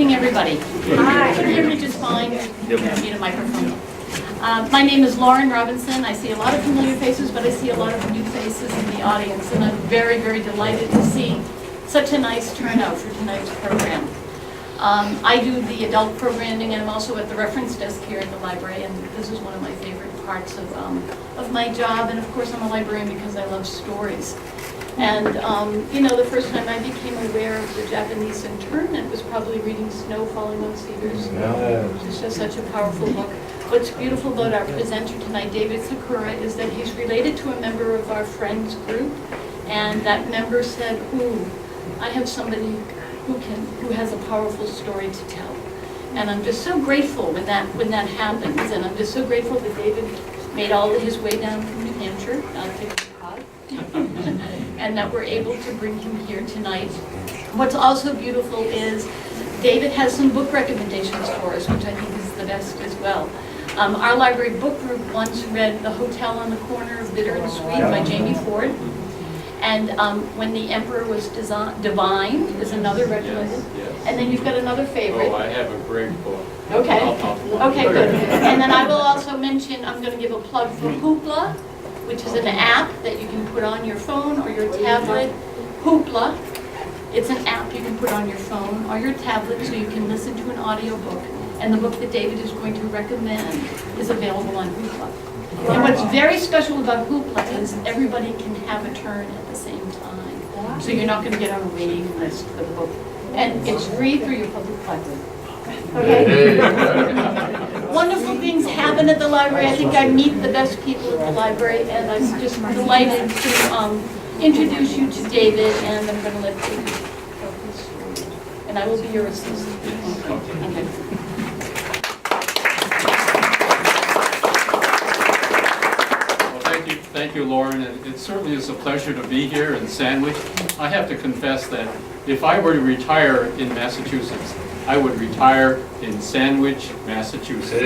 evening, everybody. Hi. Can you hear me just fine? You need a microphone. My name is Lauren Robinson. I see a lot of familiar faces, but I see a lot of new faces in the audience, and I'm very, very delighted to see such a nice turnout for tonight's program. I do the adult programming, and I'm also at the reference desk here at the library, and this is one of my favorite parts of my job. And of course, I'm a librarian because I love stories. And you know, the first time I became aware of the Japanese internment was probably reading Snow Falling on Cedars. It's just such a powerful book. What's beautiful about our presenter tonight, David Sakura, is that he's related to a member of our friends group, and that member said, "Ooh, I have somebody who has a powerful story to tell." And I'm just so grateful when that happens, and I'm just so grateful that David made all his way down from New Hampshire, to and that we're able to bring him here tonight. What's also beautiful is David has some book recommendations for us, which I think is the best as well. Our library book group once read The Hotel on the Corner of Bitter and Sweet by Jamie Ford. And When the Emperor Was Divine is another recommended. Yes. And then you've got another favorite. Oh, I have a great book. Okay. Okay, good. And then I will also mention, I'm going to give a plug for Hoopla, which is an app that you can put on your phone or your tablet. Hoopla. It's an app you can put on your phone or your tablet so you can listen to an audiobook. And the book that David is going to recommend is available on Hoopla. And what's very special about Hoopla is everybody can have a turn at the same time. So you're not going to get on a waiting list for the book. And it's free through your public library. Okay? Wonderful things happen at the library. I think I meet the best people at the library, and I'm just delighted to introduce you to David, and I'm going to let David tell his story. And I will be your assistant. Okay. Thank you, Lauren. It certainly is a pleasure to be here in Sandwich. I have to confess that if I were to retire in Massachusetts, I would retire in Sandwich, Massachusetts.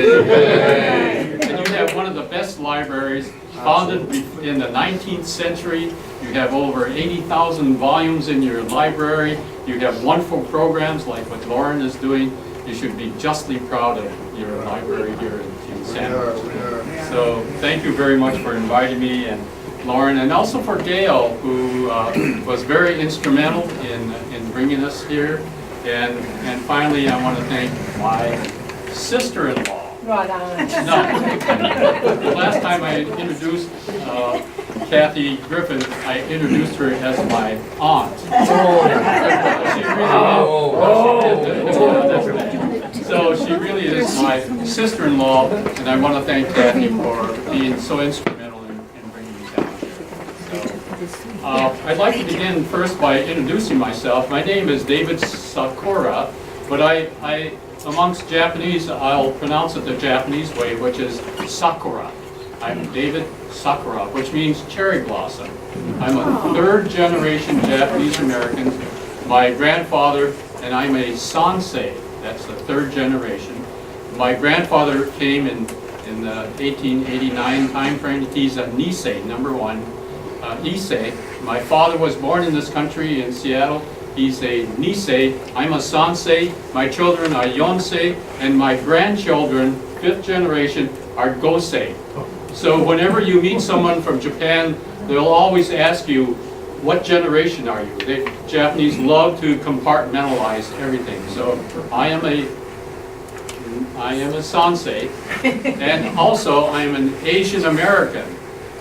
And you have one of the best libraries, founded in the 19th century. You have over 80,000 volumes in your library. You have wonderful programs like what Lauren is doing. You should be justly proud of your library here in Sandwich. So thank you very much for inviting me, and Lauren, and also for Gail, who was very instrumental in bringing us here. And finally, I want to thank my sister-in-law. Right on. No, the last time I introduced Kathy Griffin, I introduced her as my aunt. So she really is my sister-in-law, and I want to thank Kathy for being so instrumental in bringing me down here. So, I'd like to begin first by introducing myself. My name is David Sakura, but I amongst Japanese, I'll pronounce it the Japanese way, which is Sakura. I'm David Sakura, which means cherry blossom. I'm a third-generation Japanese American. My grandfather, and I'm a sansei. That's the third generation. My grandfather came in the 1889 time frame. He's a Nisei, number one. Issei. My father was born in this country in Seattle. He's a Nisei. I'm a sansei. My children are yonsei, and my grandchildren, fifth generation, are gosei. So whenever you meet someone from Japan, they'll always ask you, what generation are you? The Japanese love to compartmentalize everything. So I am a sansei, and also I am an Asian American.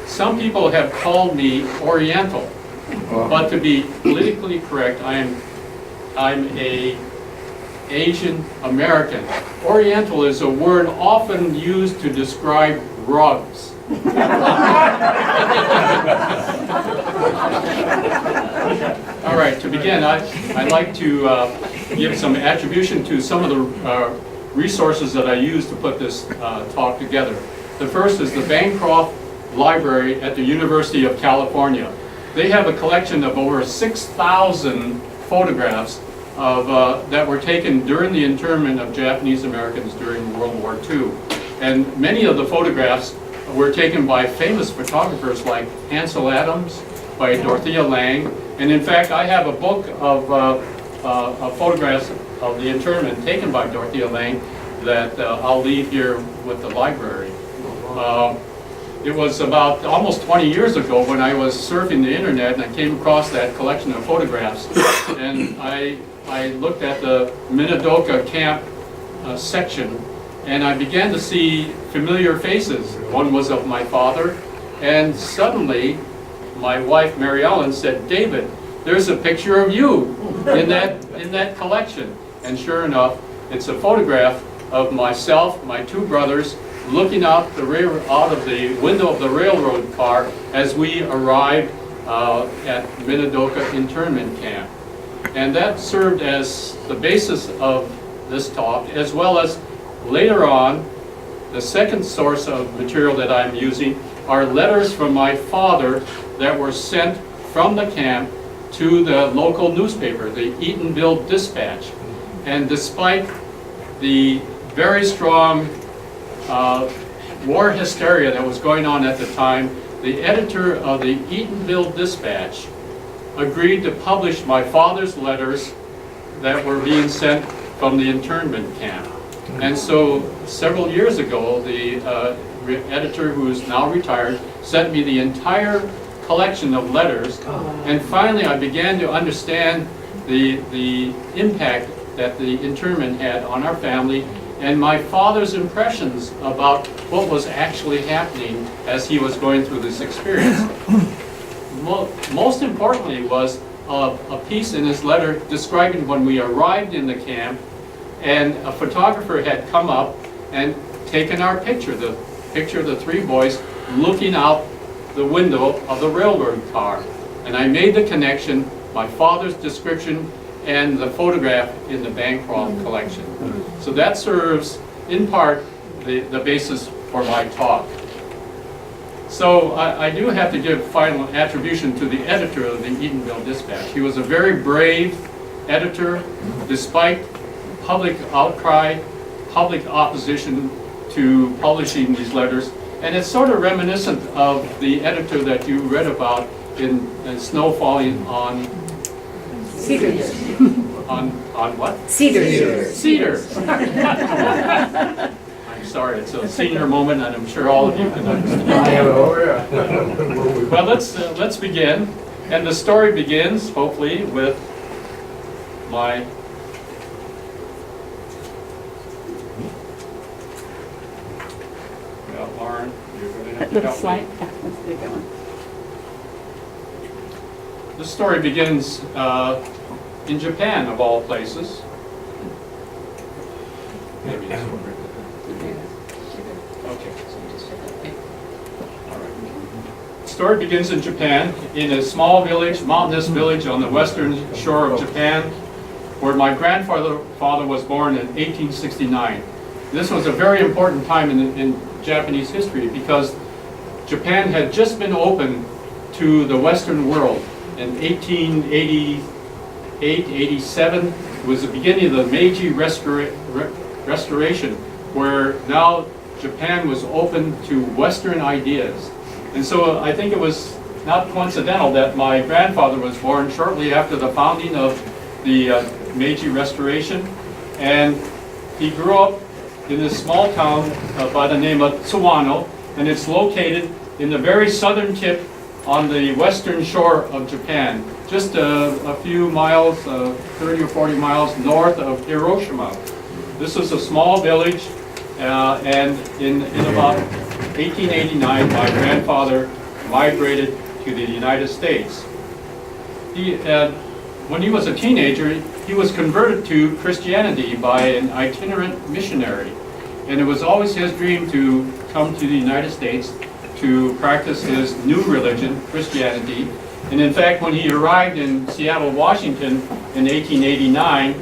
Some people have called me Oriental, but to be politically correct, I'm a Asian American. Oriental is a word often used to describe rugs. All right, to begin, I'd like to give some attribution to some of the resources that I used to put this talk together. The first is the Bancroft Library at the University of California. They have a collection of over 6,000 photographs that were taken during the internment of Japanese Americans during World War II. And many of the photographs were taken by famous photographers like Ansel Adams, by Dorothea Lange, and in fact I have a book of photographs of the internment taken by Dorothea Lange that I'll leave here with the library. It was about almost 20 years ago when I was surfing the internet and I came across that collection of photographs, and I looked at the Minidoka camp section, and I began to see familiar faces. One was of my father, and suddenly my wife Mary Ellen said, "David, there's a picture of you in that collection." And sure enough, it's a photograph of myself, my two brothers, looking out of the window of the railroad car as we arrived at Minidoka internment camp. And that served as the basis of this talk, as well as later on, the second source of material that I'm using are letters from my father that were sent from the camp to the local newspaper, the Eatonville Dispatch. And despite the very strong war hysteria that was going on at the time, the editor of the Eatonville Dispatch agreed to publish my father's letters that were being sent from the internment camp. And so several years ago, the editor, who is now retired, sent me the entire collection of letters, and finally I began to understand the impact that the internment had on our family and my father's impressions about what was actually happening as he was going through this experience. Most importantly was a piece in his letter describing when we arrived in the camp, and a photographer had come up and taken our picture, the picture of the three boys looking out the window of the railroad car. And I made the connection, my father's description and the photograph in the Bancroft collection. So that serves, in part, the basis for my talk. So I do have to give final attribution to the editor of the Eatonville Dispatch. He was a very brave editor, despite public outcry, public opposition to publishing these letters. And it's sort of reminiscent of the editor that you read about in Snow Falling on Cedars. On what? Cedars. Cedars. I'm sorry, it's a senior moment, and I'm sure all of you can understand. Well, let's begin, and the story begins hopefully with my Lauren. You're going to have to Little help slide. me. Yeah, let's get going. The story begins in Japan, of all places. Maybe it's okay. All right. The story begins in Japan, in a small village, mountainous village on the western shore of Japan, where my grandfather was born in 1869. This was a very important time in Japanese history because Japan had just been opened to the Western world. In 1888, 87, it was the beginning of the Meiji Restoration, where now Japan was open to Western ideas. And so I think it was not coincidental that my grandfather was born shortly after the founding of the Meiji Restoration. And he grew up in this small town by the name of Tsuwano, and it's located in the very southern tip on the western shore of Japan, just a few miles, 30 or 40 miles north of Hiroshima. This is a small village, and in about 1889, my grandfather migrated to the United States. When he was a teenager, he was converted to Christianity by an itinerant missionary, and it was always his dream to come to the United States to practice his new religion, Christianity. And in fact, when he arrived in Seattle, Washington in 1889,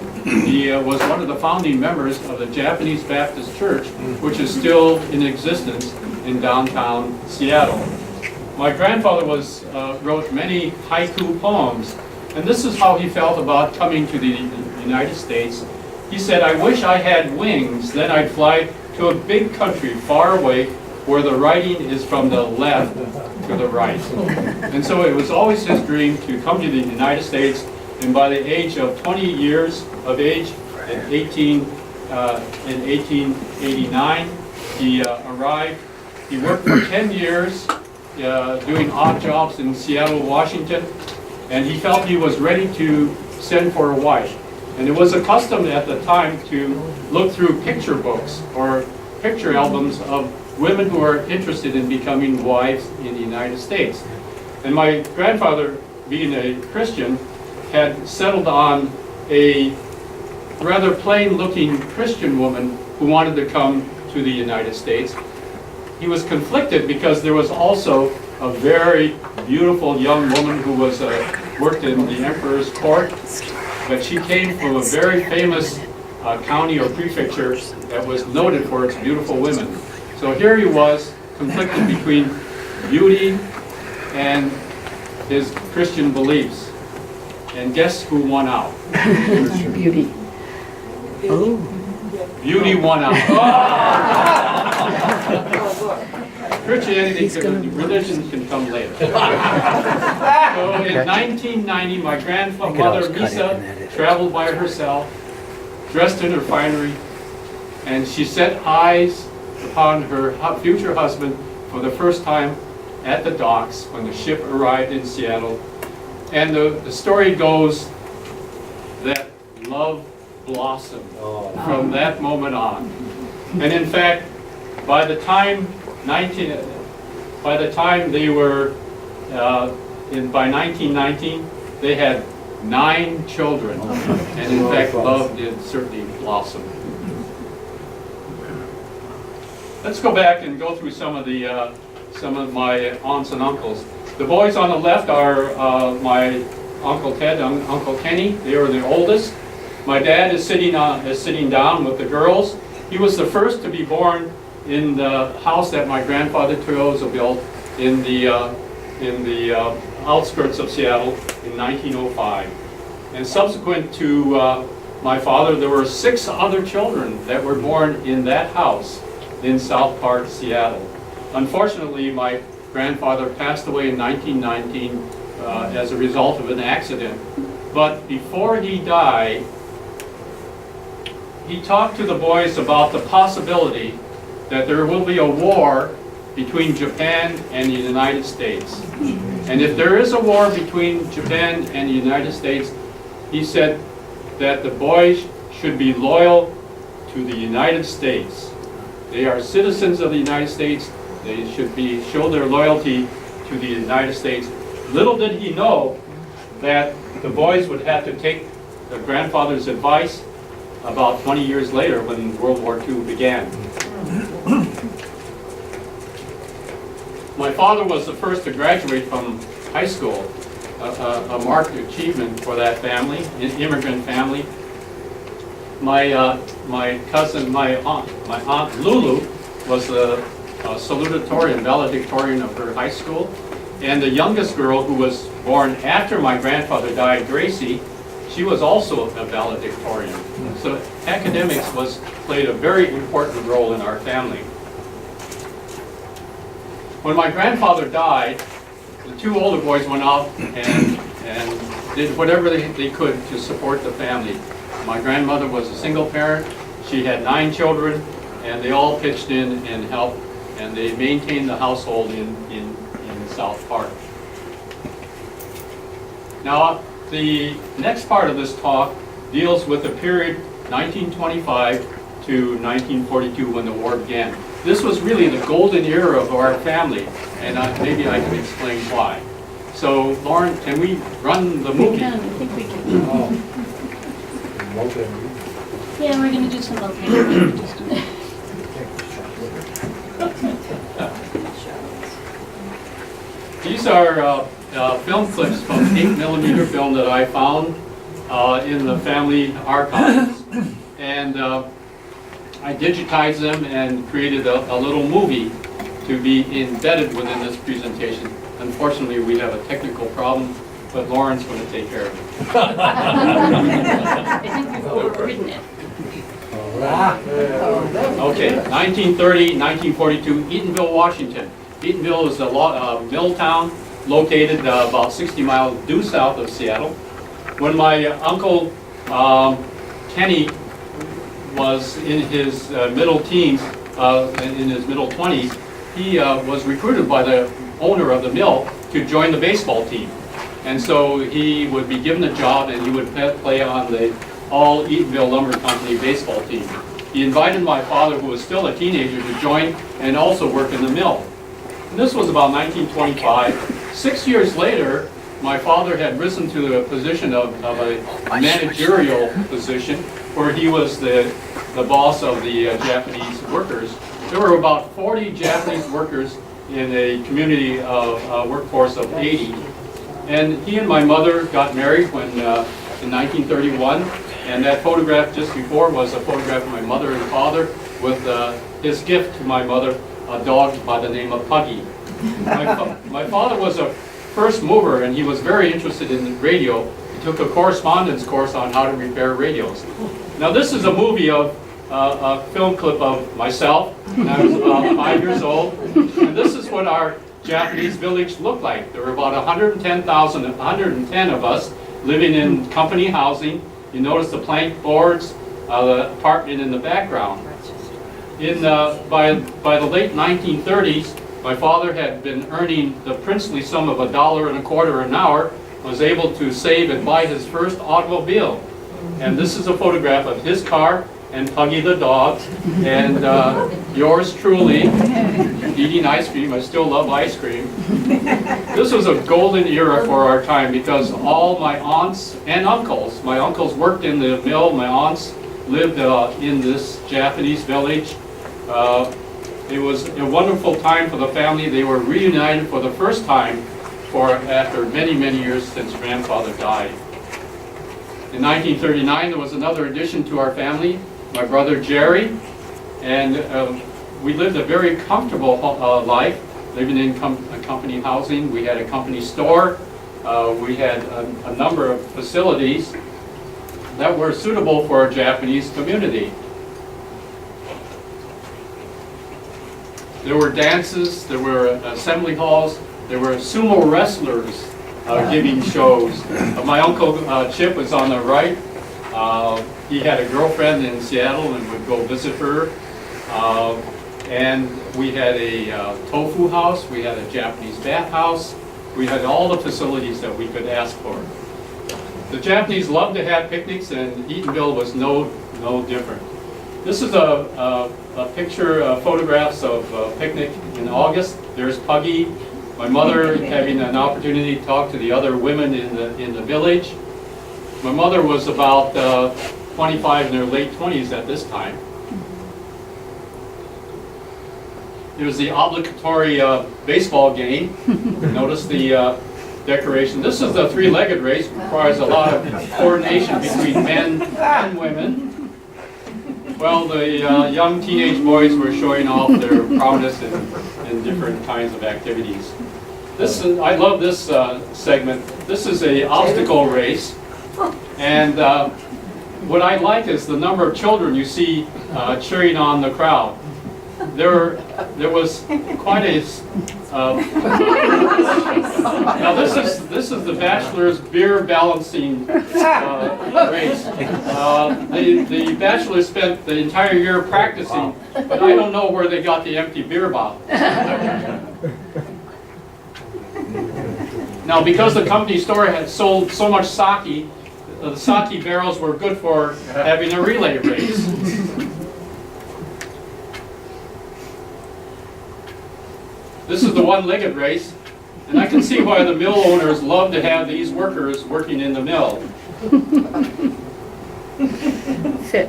he was one of the founding members of the Japanese Baptist Church, which is still in existence in downtown Seattle. My grandfather wrote many haiku poems, and this is how he felt about coming to the United States. He said, "I wish I had wings, then I'd fly to a big country far away where the writing is from the left to the right." And so it was always his dream to come to the United States, and by the age of 20 years of age, in 1889. He arrived. He worked for 10 years doing odd jobs in Seattle, Washington, and he felt he was ready to send for a wife. And it was a custom at the time to look through picture books or picture albums of women who are interested in becoming wives in the United States. And my grandfather, being a Christian, had settled on a rather plain-looking Christian woman who wanted to come to the United States. He was conflicted because there was also a very beautiful young woman who was worked in the emperor's court, but she came from a very famous county or prefecture that was noted for its beautiful women. So here he was, conflicted between beauty and his Christian beliefs. And guess who won out? Beauty. Oh. Beauty won out. Christianity, religion can come later. So in 1990, my grandmother, Lisa, traveled by herself, dressed in her finery, and she set eyes upon her future husband for the first time at the docks when the ship arrived in Seattle. And the story goes that love blossomed from that moment on. And in fact, by the time they were by 1919, they had 9 children, and in fact, love did certainly blossom. Let's go back and go through some of my aunts and uncles. The boys on the left are my Uncle Ted and Uncle Kenny. They are the oldest. My dad is sitting down with the girls. He was the first to be born in the house that my grandfather Toyozo built in the outskirts of Seattle in 1905. And subsequent to my father, there were 6 other children that were born in that house in South Park, Seattle. Unfortunately, my grandfather passed away in 1919 as a result of an accident. But before he died, he talked to the boys about the possibility that there will be a war between Japan and the United States. And if there is a war between Japan and the United States, he said that the boys should be loyal to the United States. They are citizens of the United States. They should show their loyalty to the United States. Little did he know that the boys would have to take their grandfather's advice about 20 years later when World War II began. My father was the first to graduate from high school, a marked achievement for that family, an immigrant family. My aunt Lulu was the salutatorian, valedictorian of her high school, and the youngest girl who was born after my grandfather died, Gracie, she was also a valedictorian. So academics played a very important role in our family. When my grandfather died, the 2 older boys went out and did whatever they could to support the family. My grandmother was a single parent. She had 9 children, and they all pitched in and helped, and they maintained the household in South Park. Now, the next part of this talk deals with the period 1925 to 1942 when the war began. This was really the golden era of our family, and maybe I can explain why. So, Lauren, can we run the movie? We can, I think we can. Yeah, we're going to do some locating. These are film clips from 8mm film that I found in the family archives. And I digitized them and created a little movie to be embedded within this presentation. Unfortunately, we have a technical problem, but Lauren's going to take care of it. I think we've overridden it. Okay, 1930, 1942, Eatonville, Washington. Eatonville is a mill town located about 60 miles due south of Seattle. When my uncle Kenny was in his middle teens, in his middle 20s, he was recruited by the owner of the mill to join the baseball team. And so he would be given a job and he would play on the all Eatonville Lumber Company baseball team. He invited my father, who was still a teenager, to join and also work in the mill. And this was about 1925. 6 years later, my father had risen to the position of a managerial position where he was the boss of the Japanese workers. There were about 40 Japanese workers in a community of workforce of 80. And he and my mother got married when in 1931. And that photograph just before was a photograph of my mother and father with his gift to my mother, a dog by the name of Puggy. My father was a first mover and he was very interested in radio. He took a correspondence course on how to repair radios. Now this is a movie of a film clip of myself when I was about 5 years old. And this is what our Japanese village looked like. There were about 110 of us living in company housing. You notice the plank boards, the apartment in the background. By the late 1930s, my father had been earning the princely sum of $1.25 an hour, was able to save and buy his first automobile. And this is a photograph of his car and Puggy the dog, and yours truly, eating ice cream. I still love ice cream. This was a golden era for our time because all my aunts and uncles, my uncles worked in the mill, my aunts lived in this Japanese village. It was a wonderful time for the family. They were reunited for the first time after many, many years since grandfather died. In 1939, there was another addition to our family, my brother Jerry, and we lived a very comfortable life, living in company housing. We had a company store. We had a number of facilities that were suitable for a Japanese community. There were dances, there were assembly halls, there were sumo wrestlers giving shows. My uncle Chip was on the right. He had a girlfriend in Seattle and would go visit her. And we had a tofu house, we had a Japanese bathhouse, we had all the facilities that we could ask for. The Japanese loved to have picnics, and Eatonville was no different. This is a picture, photographs of a picnic in August. There's Puggy, my mother having an opportunity to talk to the other women in the village. My mother was about 25 in her late 20s at this time. It was the obligatory baseball game. Notice the decoration. This is the three-legged race. It requires a lot of coordination between men and women. Well, the young teenage boys were showing off their prowess in different kinds of activities. I love this segment. This is a obstacle race, and what I like is the number of children you see cheering on the crowd. There was quite a. Now this is the bachelor's beer balancing race. The bachelors spent the entire year practicing, but I don't know where they got the empty beer bottles. Now, because the company store had sold so much sake, the sake barrels were good for having a relay race. This is the one-legged race, and I can see why the mill owners love to have these workers working in the mill. Sit.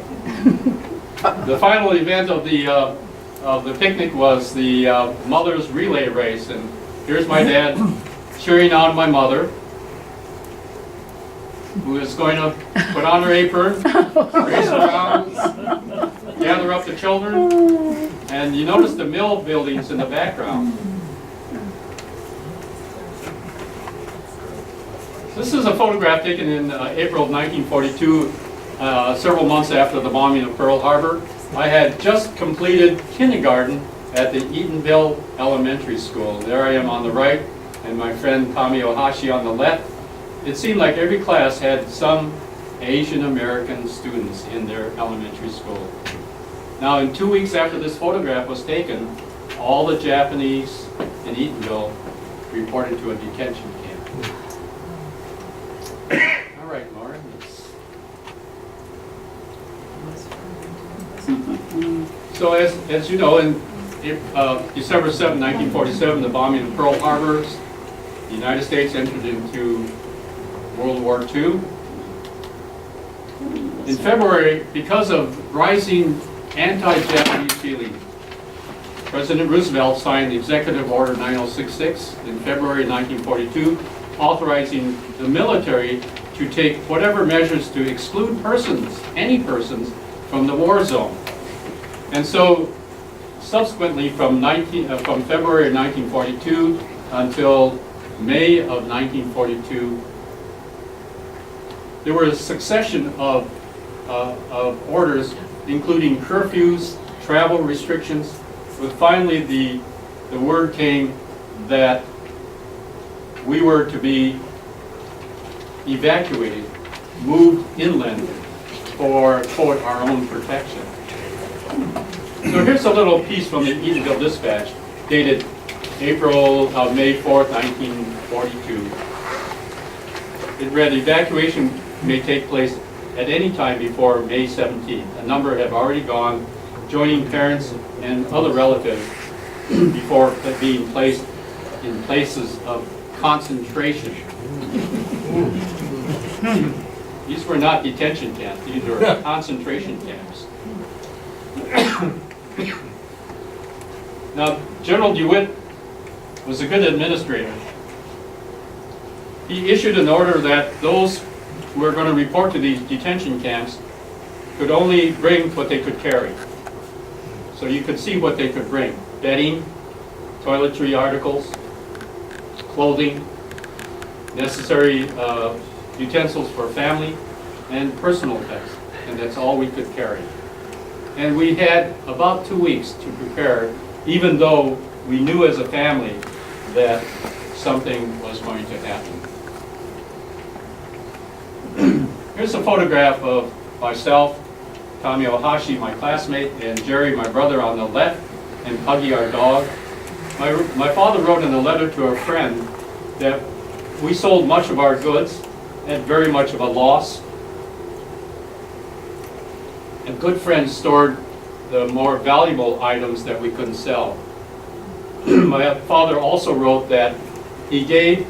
The final event of the picnic was the mother's relay race, and here's my dad cheering on my mother, who is going to put on her apron, race around, gather up the children, and you notice the mill buildings in the background. This is a photograph taken in April of 1942, several months after the bombing of Pearl Harbor. I had just completed kindergarten at the Eatonville Elementary School. There I am on the right, and my friend Tommy Ohashi on the left. It seemed like every class had some Asian American students in their elementary school. Now, in 2 weeks after this photograph was taken, all the Japanese in Eatonville reported to a detention camp. All right, Lauren. So as you know, in December 7, 1947, the bombing of Pearl Harbor, the United States entered into World War II. In February, because of rising anti-Japanese feeling, President Roosevelt signed Executive Order 9066 in February 1942, authorizing the military to take whatever measures to exclude persons, any persons, from the war zone. And so, subsequently, from February of 1942 until May of 1942, there were a succession of orders, including curfews, travel restrictions, but finally the word came that we were to be evacuated, moved inland for, quote, our own protection. So here's a little piece from the Eatonville Dispatch, dated May 4th, 1942. It read, evacuation may take place at any time before May 17th. A number have already gone, joining parents and other relatives before being placed in places of concentration. These were not detention camps, these were concentration camps. Now, General DeWitt was a good administrator. He issued an order that those who were going to report to these detention camps could only bring what they could carry. So you could see what they could bring: bedding, toiletry articles, clothing, necessary utensils for family, and personal effects. And that's all we could carry. And we had about 2 weeks to prepare, even though we knew as a family that something was going to happen. Here's a photograph of myself, Tommy Ohashi, my classmate, and Jerry, my brother, on the left, and Puggy, our dog. My father wrote in a letter to a friend that we sold much of our goods at very much of a loss. And good friends stored the more valuable items that we couldn't sell. My father also wrote that he gave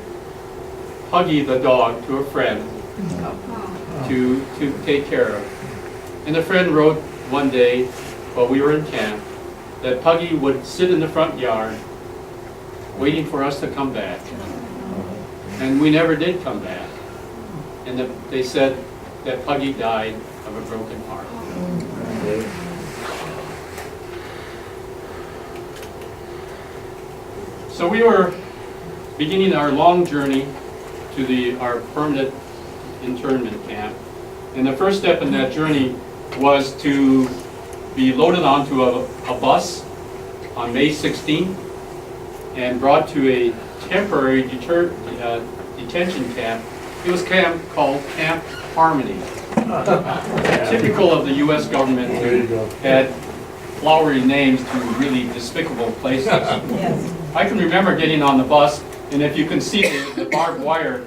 Puggy the dog to a friend to take care of. And the friend wrote one day while we were in camp that Puggy would sit in the front yard waiting for us to come back. And we never did come back. And they said that Puggy died of a broken heart. So we were beginning our long journey to our permanent internment camp. And the first step in that journey was to be loaded onto a bus on May 16th and brought to a temporary detention camp. It was called Camp Harmony. Typical of the U.S. government, who had flowery names to really despicable places. Yes. I can remember getting on the bus, and if you can see the barbed wire,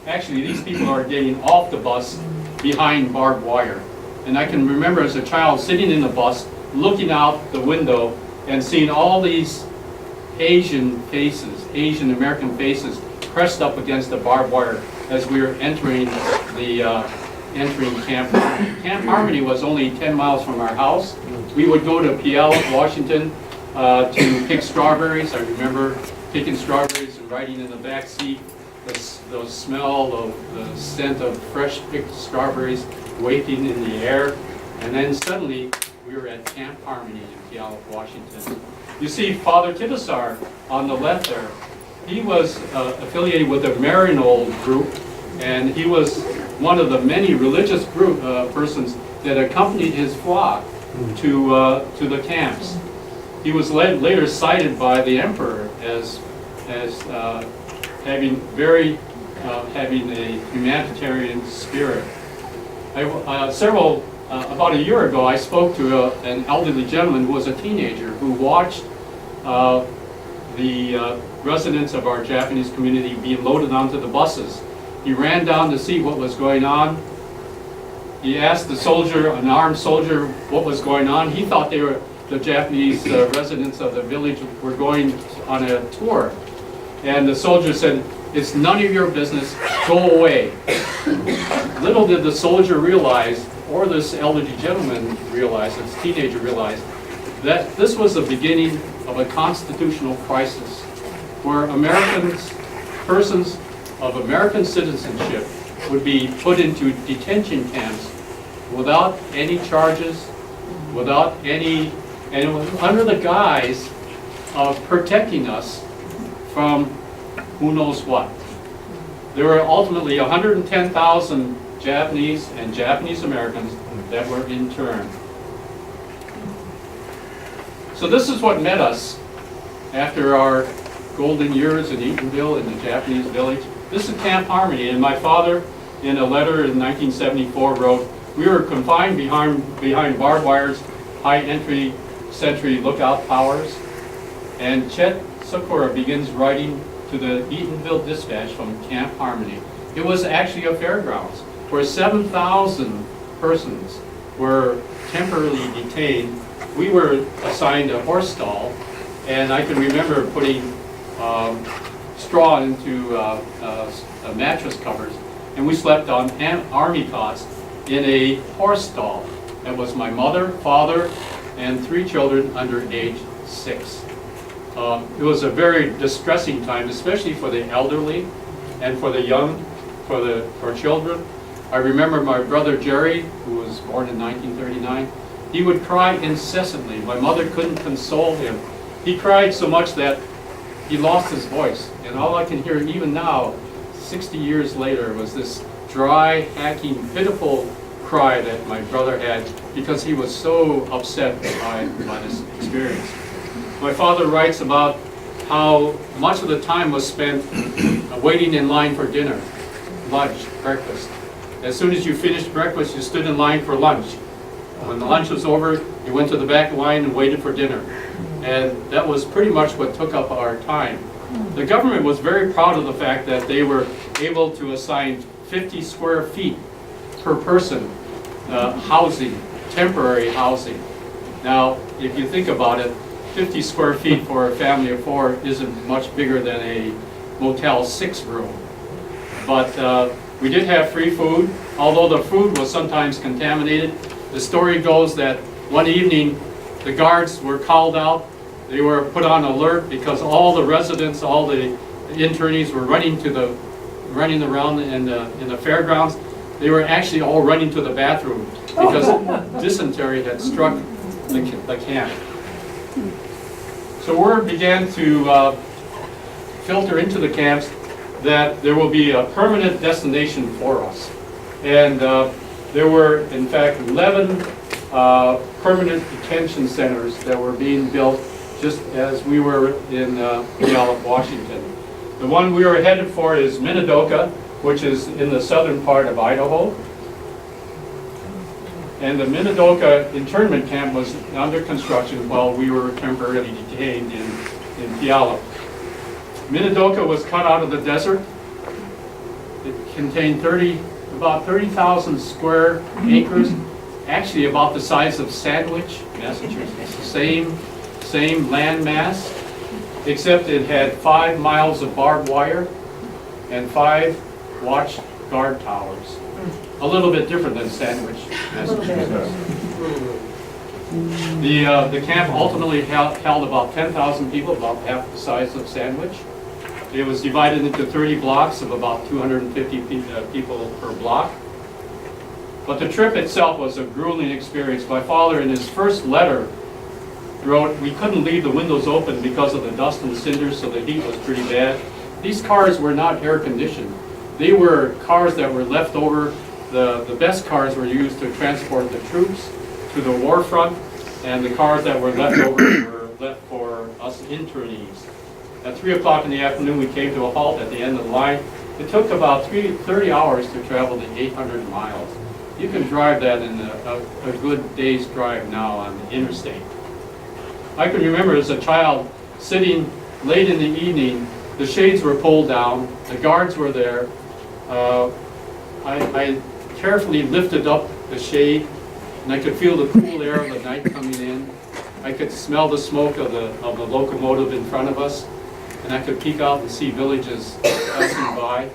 actually these people are getting off the bus behind barbed wire. And I can remember as a child sitting in the bus, looking out the window and seeing all these Asian faces, Asian American faces, pressed up against the barbed wire as we were entering Camp Harmony. Camp Harmony was only 10 miles from our house. We would go to Puyallup, Washington, to pick strawberries. I remember picking strawberries and riding in the back seat. The smell of the scent of fresh picked strawberries wafting in the air. And then suddenly we were at Camp Harmony in Puyallup, Washington. You see Father Tibasar on the left there. He was affiliated with the Marinold group, and he was one of the many religious persons that accompanied his flock to the camps. He was later cited by the emperor as having a humanitarian spirit. About a year ago, I spoke to an elderly gentleman who was a teenager who watched the residents of our Japanese community being loaded onto the buses. He ran down to see what was going on. He asked the soldier, an armed soldier, what was going on. He thought they were the Japanese residents of the village were going on a tour. And the soldier said, "It's none of your business, go away." Little did the soldier realize, or this elderly gentleman realize, this teenager realized, that this was the beginning of a constitutional crisis where Americans, persons of American citizenship would be put into detention camps without any charges, without any, and it was under the guise of protecting us from who knows what. There were ultimately 110,000 Japanese and Japanese Americans that were interned. So this is what met us after our golden years in Eatonville in the Japanese village. This is Camp Harmony, and my father, in a letter in 1974, wrote, "We were confined behind barbed wires, high entry sentry lookout towers." And Chet Sakura begins writing to the Eatonville Dispatch from Camp Harmony. It was actually a fairgrounds where 7,000 persons were temporarily detained. We were assigned a horse stall, and I can remember putting straw into mattress covers, and we slept on army cots in a horse stall. That was my mother, father, and 3 children under age 6. It was a very distressing time, especially for the elderly and for the young, for children. I remember my brother Jerry, who was born in 1939, he would cry incessantly. My mother couldn't console him. He cried so much that he lost his voice. And all I can hear even now, 60 years later, was this dry, hacking, pitiful cry that my brother had because he was so upset by this experience. My father writes about how much of the time was spent waiting in line for dinner, lunch, breakfast. As soon as you finished breakfast, you stood in line for lunch. When the lunch was over, you went to the back line and waited for dinner. And that was pretty much what took up our time. The government was very proud of the fact that they were able to assign 50 square feet per person housing, temporary housing. Now, if you think about it, 50 square feet for a family of 4 isn't much bigger than a Motel 6 room. But we did have free food, although the food was sometimes contaminated. The story goes that one evening the guards were called out. They were put on alert because all the residents, all the internees were running around in the fairgrounds. They were actually all running to the bathroom because dysentery had struck the camp. So word began to filter into the camps that there will be a permanent destination for us. And there were, in fact, 11 permanent detention centers that were being built just as we were in Puyallup, Washington. The one we were headed for is Minidoka, which is in the southern part of Idaho. And the Minidoka internment camp was under construction while we were temporarily detained in Puyallup. Minidoka was cut out of the desert. It contained about 30,000 square acres, actually about the size of Sandwich, Massachusetts. Same land mass, except it had 5 miles of barbed wire and 5 watch guard towers. A little bit different than Sandwich, Massachusetts. The camp ultimately held about 10,000 people, about half the size of Sandwich. It was divided into 30 blocks of about 250 people per block. But the trip itself was a grueling experience. My father, in his first letter, wrote, "We couldn't leave the windows open because of the dust and cinders, so the heat was pretty bad." These cars were not air conditioned. They were cars that were left over. The best cars were used to transport the troops to the war front, and the cars that were left over were left for us internees. At 3 o'clock in the afternoon, we came to a halt at the end of the line. It took about 30 hours to travel the 800 miles. You can drive that in a good day's drive now on the interstate. I can remember as a child sitting late in the evening, the shades were pulled down, the guards were there. I carefully lifted up the shade, and I could feel the cool air of the night coming in. I could smell the smoke of the locomotive in front of us, and I could peek out and see villages passing by.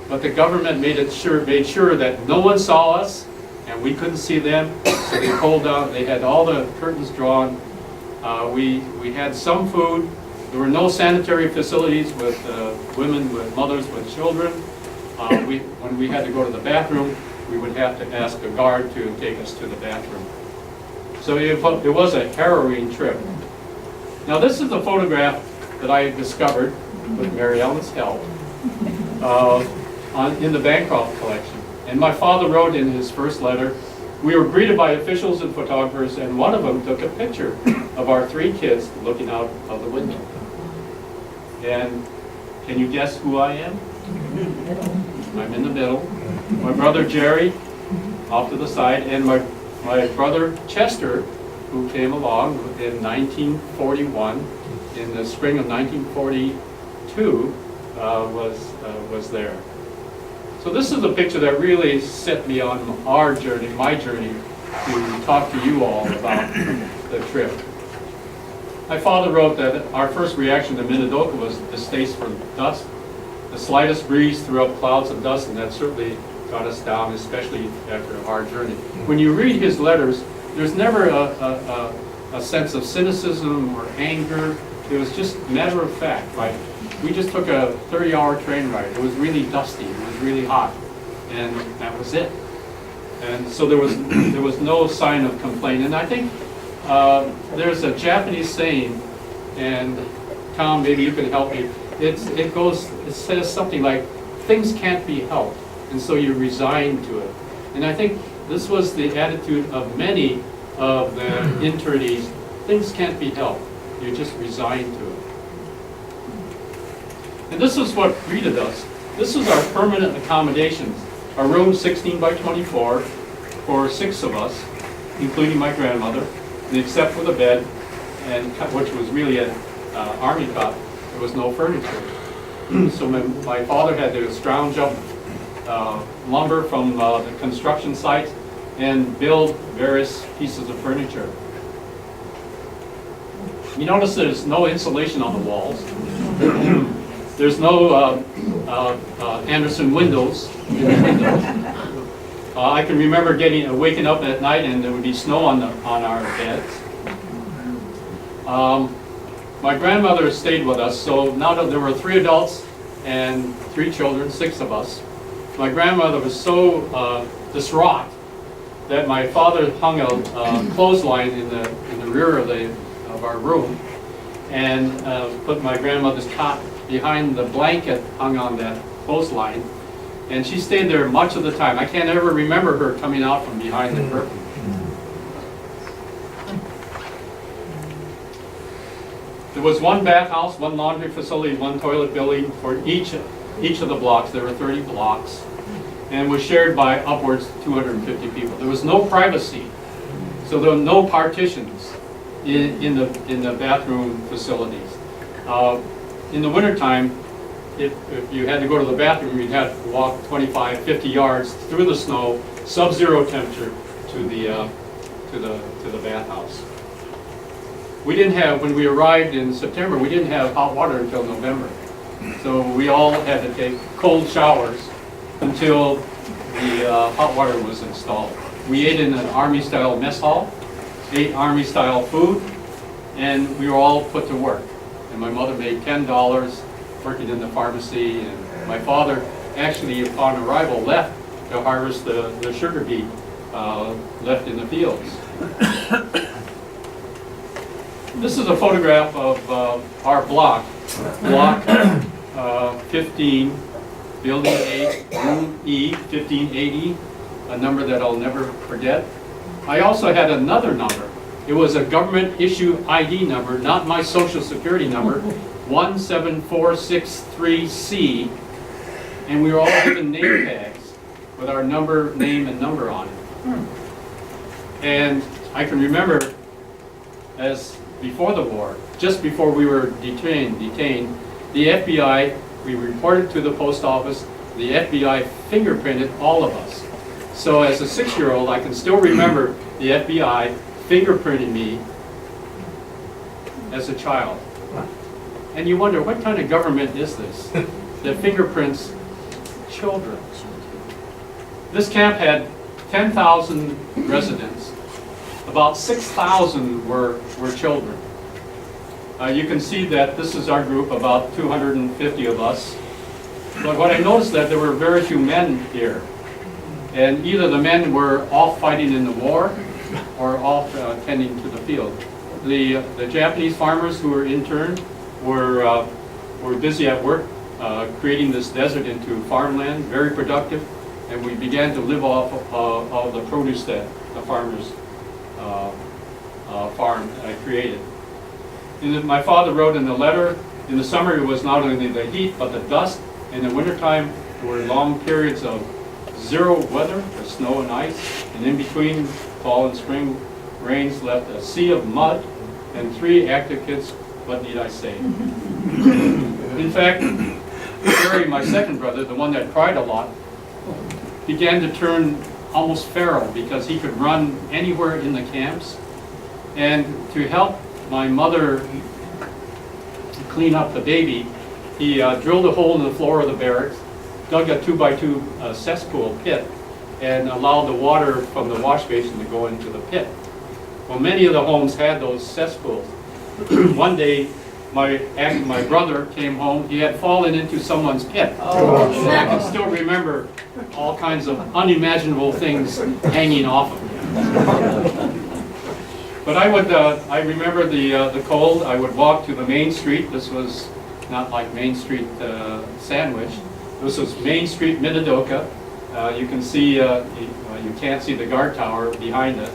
But the government made sure that no one saw us, and we couldn't see them, so they pulled down, they had all the curtains drawn. We had some food. There were no sanitary facilities with women, with mothers, with children. When we had to go to the bathroom, we would have to ask a guard to take us to the bathroom. So it was a harrowing trip. Now this is a photograph that I discovered with Mary Ellen's help in the Bancroft collection. And my father wrote in his first letter, "We were greeted by officials and photographers, and one of them took a picture of our 3 kids looking out of the window." And can you guess who I am? I'm in the middle. My brother Jerry off to the side, and my brother Chester, who came along in 1941, in the spring of 1942, was there. So this is a picture that really set me on our journey, my journey, to talk to you all about the trip. My father wrote that our first reaction to Minidoka was distaste for dust. The slightest breeze threw up clouds of dust, and that certainly got us down, especially after a hard journey. When you read his letters, there's never a sense of cynicism or anger. It was just matter of fact. Like, we just took a 30-hour train ride. It was really dusty. It was really hot, and that was it. And so there was no sign of complaint. And I think there's a Japanese saying, and Tom, maybe you can help me. It says something like, "Things can't be helped," and so you resign to it. And I think this was the attitude of many of the internees. Things can't be helped. You just resign to it. And this is what greeted us. This is our permanent accommodations. A room 16 by 24 for 6 of us, including my grandmother, and except for the bed, and which was really an army cot. There was no furniture. So my father had to scrounge up lumber from the construction sites and build various pieces of furniture. You notice there's no insulation on the walls. There's no Anderson windows in the windows. I can remember waking up at night and there would be snow on our beds. My grandmother stayed with us, so now that there were 3 adults and 3 children, 6 of us. My grandmother was so distraught that my father hung a clothesline in the rear of our room and put my grandmother's cot behind the blanket hung on that clothesline, and she stayed there much of the time. I can't ever remember her coming out from behind the curtain. There was 1 bathhouse, 1 laundry facility, 1 toilet building for each of the blocks. There were 30 blocks, and was shared by upwards of 250 people. There was no privacy, so there were no partitions in the bathroom facilities. In the wintertime, if you had to go to the bathroom, you'd have to walk 25, 50 yards through the snow, sub-zero temperature, to the bathhouse. We didn't have, when we arrived in September, we didn't have hot water until November. So we all had to take cold showers until the hot water was installed. We ate in an Army-style mess hall, ate Army-style food, and we were all put to work. And my mother made $10 working in the pharmacy, and my father actually, upon arrival, left to harvest the sugar beet left in the fields. This is a photograph of our block 15, Building 8, Room E, 1580, a number that I'll never forget. I also had another number. It was a government issue ID number, not my social security number, 17463C, and we were all given name tags. with our number, name, and number on it. And I can remember as before the war, just before we were detained, the FBI, we reported to the post office, the FBI fingerprinted all of us. So as a 6-year-old, I can still remember the FBI fingerprinting me as a child. And you wonder, what kind of government is this that fingerprints children? This camp had 10,000 residents. About 6,000 were children. You can see that this is our group, about 250 of us. But what I noticed that there were very few men here. And either the men were off fighting in the war or off tending to the field. The Japanese farmers who were interned were busy at work creating this desert into farmland, very productive, and we began to live off of the produce that the farmers farm created. My father wrote in the letter, in the summer it was not only the heat but the dust. In the wintertime there were long periods of zero weather, with snow and ice, and in between fall and spring rains left a sea of mud and 3 active kids, what need I say? In fact, Barry, my second brother, the one that cried a lot, began to turn almost feral because he could run anywhere in the camps. And to help my mother clean up the baby, he drilled a hole in the floor of the barracks, dug a 2x2 cesspool pit, and allowed the water from the wash basin to go into the pit. Well, many of the homes had those cesspools. One day, my brother came home. He had fallen into someone's pit. Oh. And I can still remember all kinds of unimaginable things hanging off of him. But I remember the cold. I would walk to the main street. This was not like Main Street Sandwich. This was Main Street, Minidoka. You can see, you can't see the guard tower behind us.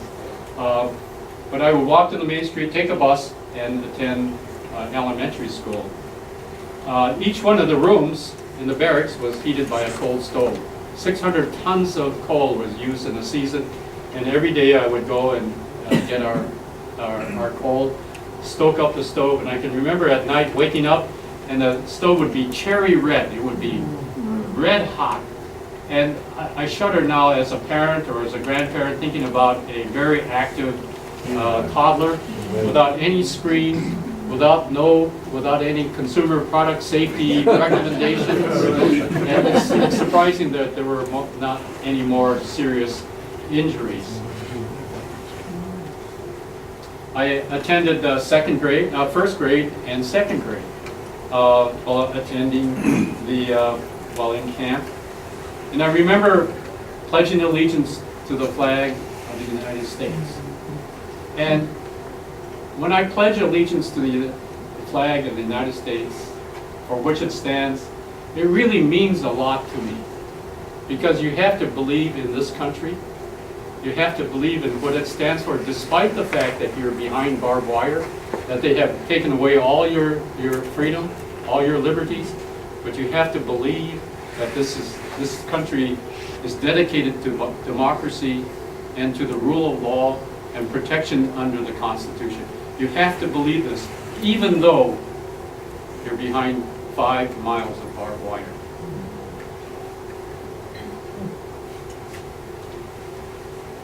But I would walk to the main street, take a bus, and attend elementary school. Each one of the rooms in the barracks was heated by a coal stove. 600 tons of coal was used in a season, and every day I would go and get our coal, stoke up the stove, and I can remember at night waking up and the stove would be cherry red. It would be red hot. And I shudder now as a parent or as a grandparent thinking about a very active toddler without any screen, without any consumer product safety recommendations. And it's surprising that there were not any more serious injuries. I attended first grade and second grade while attending while in camp. And I remember pledging allegiance to the flag of the United States. And when I pledge allegiance to the flag of the United States, for which it stands, it really means a lot to me. Because you have to believe in this country. You have to believe in what it stands for, despite the fact that you're behind barbed wire, that they have taken away all your freedom, all your liberties. But you have to believe that this country is dedicated to democracy and to the rule of law and protection under the Constitution. You have to believe this, even though you're behind 5 miles of barbed wire.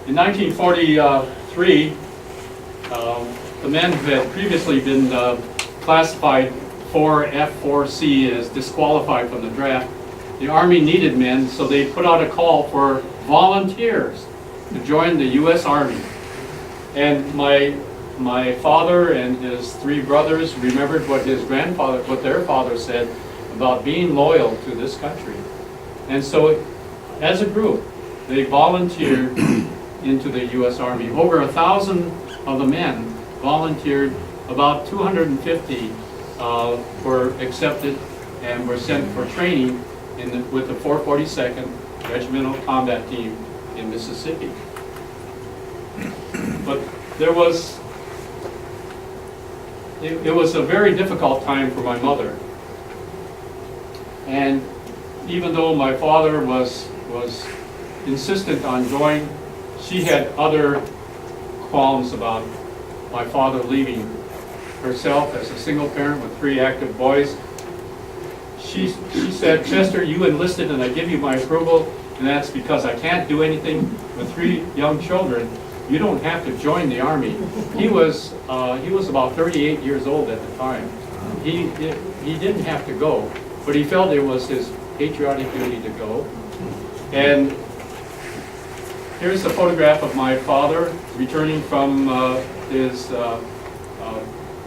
In 1943, the men who had previously been classified 4F, 4C as disqualified from the draft, the Army needed men, so they put out a call for volunteers to join the U.S. Army. And my father and his 3 brothers remembered what their father said about being loyal to this country. And so, as a group, they volunteered into the U.S. Army. Over 1,000 of the men volunteered. About 250 were accepted and were sent for training with the 442nd Regimental Combat Team in Mississippi. But it was a very difficult time for my mother. And even though my father was insistent on going. She had other qualms about my father leaving herself as a single parent with 3 active boys. She said, "Chester, you enlisted and I give you my approval, and that's because I can't do anything with 3 young children. You don't have to join the Army." He was about 38 years old at the time. He didn't have to go, but he felt it was his patriotic duty to go. And here's a photograph of my father returning from his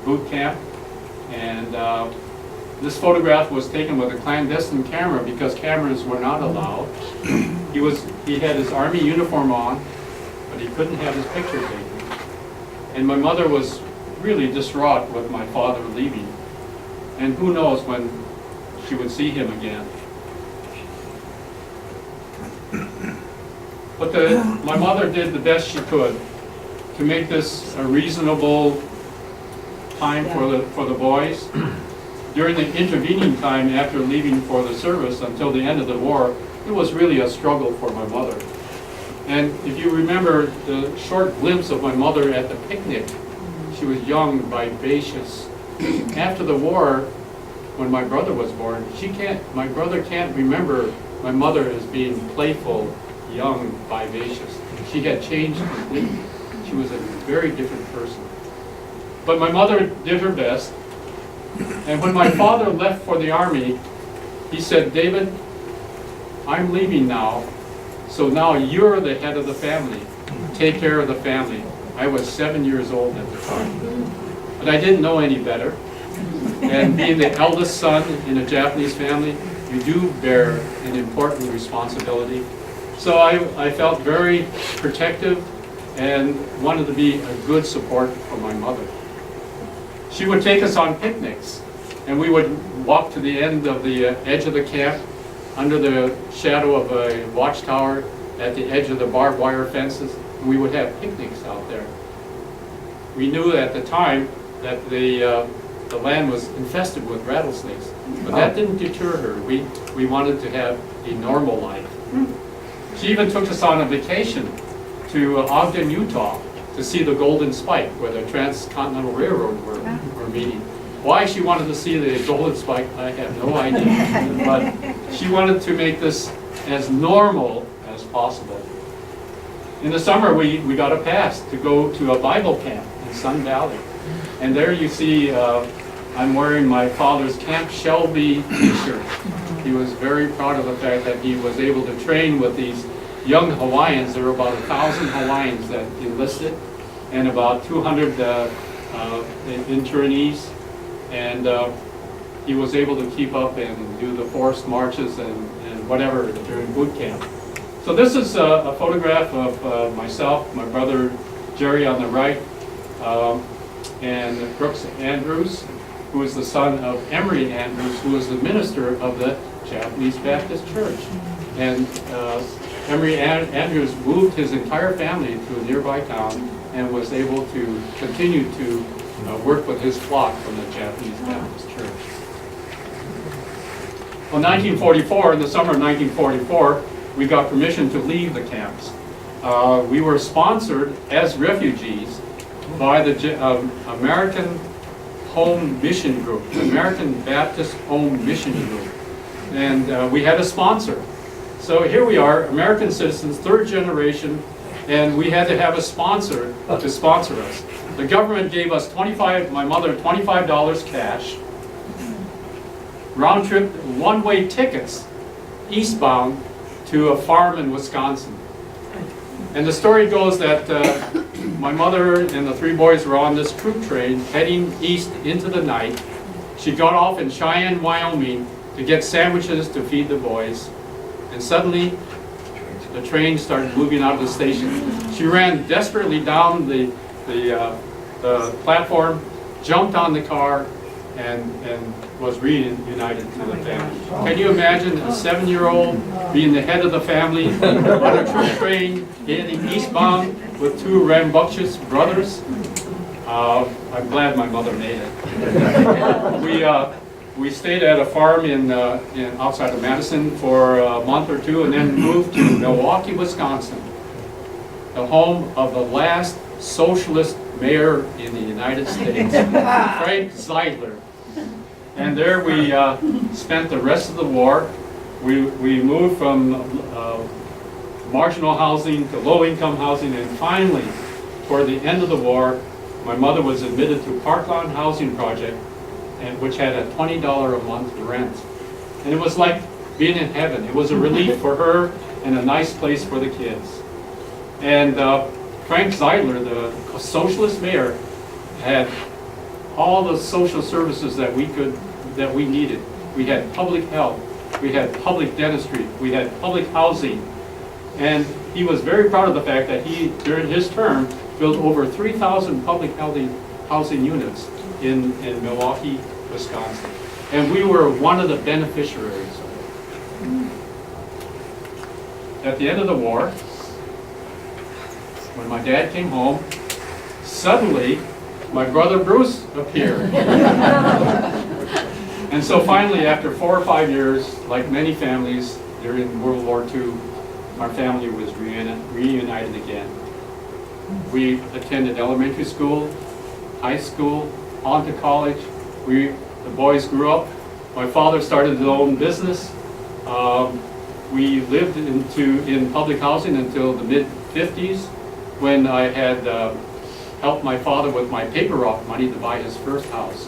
boot camp. And this photograph was taken with a clandestine camera because cameras were not allowed. He had his Army uniform on, but he couldn't have his picture taken. And my mother was really distraught with my father leaving. And who knows when she would see him again. But my mother did the best she could to make this a reasonable time for the boys. During the intervening time after leaving for the service until the end of the war, it was really a struggle for my mother. And if you remember the short glimpse of my mother at the picnic, she was young, vivacious. After the war, when my brother was born, my brother can't remember my mother as being playful, young, vivacious. She had changed completely. She was a very different person. But my mother did her best. And when my father left for the Army, he said, "David, I'm leaving now, so now you're the head of the family. Take care of the family." I was 7 years old at the time. But I didn't know any better. And being the eldest son in a Japanese family, you do bear an important responsibility. So I felt very protective and wanted to be a good support for my mother. She would take us on picnics, and we would walk to the end of the edge of the camp under the shadow of a watchtower at the edge of the barbed wire fences. And we would have picnics out there. We knew at the time that the land was infested with rattlesnakes, but that didn't deter her. We wanted to have a normal life. She even took us on a vacation to Ogden, Utah, to see the Golden Spike, where the Transcontinental Railroad were meeting. Why she wanted to see the Golden Spike, I have no idea. But she wanted to make this as normal as possible. In the summer, we got a pass to go to a Bible camp in Sun Valley. And there you see I'm wearing my father's Camp Shelby t-shirt. He was very proud of the fact that he was able to train with these young Hawaiians. There were about 1,000 Hawaiians that enlisted and about 200 internees. And he was able to keep up and do the forced marches and whatever during boot camp. So this is a photograph of myself, my brother Jerry on the right, and Brooks Andrews, who is the son of Emery Andrews, who was the minister of the Japanese Baptist Church. And Emery Andrews moved his entire family to a nearby town and was able to continue to work with his flock from the Japanese Baptist Church. Well, 1944, in the summer of 1944, we got permission to leave the camps. We were sponsored as refugees by the American Home Mission Group, the American Baptist Home Mission Group. And we had a sponsor. So here we are, American citizens, third generation, and we had to have a sponsor to sponsor us. The government gave us my mother $25 cash, round trip, one-way tickets, eastbound to a farm in Wisconsin. And the story goes that my mother and the 3 boys were on this troop train heading east into the night. She got off in Cheyenne, Wyoming to get sandwiches to feed the boys. And suddenly, the train started moving out of the station. She ran desperately down the platform, jumped on the car, and was reunited to the family. Can you imagine a 7-year-old being the head of the family on a troop train heading eastbound with 2 rambunctious brothers? I'm glad my mother made it. We stayed at a farm in outside of Madison for a month or two, and then moved to Milwaukee, Wisconsin, the home of the last socialist mayor in the United States, Frank Zeidler. And there we spent the rest of the war. We moved from marginal housing to low-income housing, and finally, toward the end of the war, my mother was admitted to Parkland Housing Project, which had a $20 a month rent. And it was like being in heaven. It was a relief for her and a nice place for the kids. And Frank Zeidler, the socialist mayor, had all the social services that we needed. We had public health, we had public dentistry, we had public housing. And he was very proud of the fact that he, during his term, built over 3,000 public housing units in Milwaukee, Wisconsin. And we were one of the beneficiaries of it. At the end of the war, when my dad came home, suddenly my brother Bruce appeared. And so finally, after 4 or 5 years, like many families during World War II, our family was reunited again. We attended elementary school, high school, on to college. The boys grew up. My father started his own business. We lived in public housing until the mid-50s, when I had helped my father with my paper route money to buy his first house.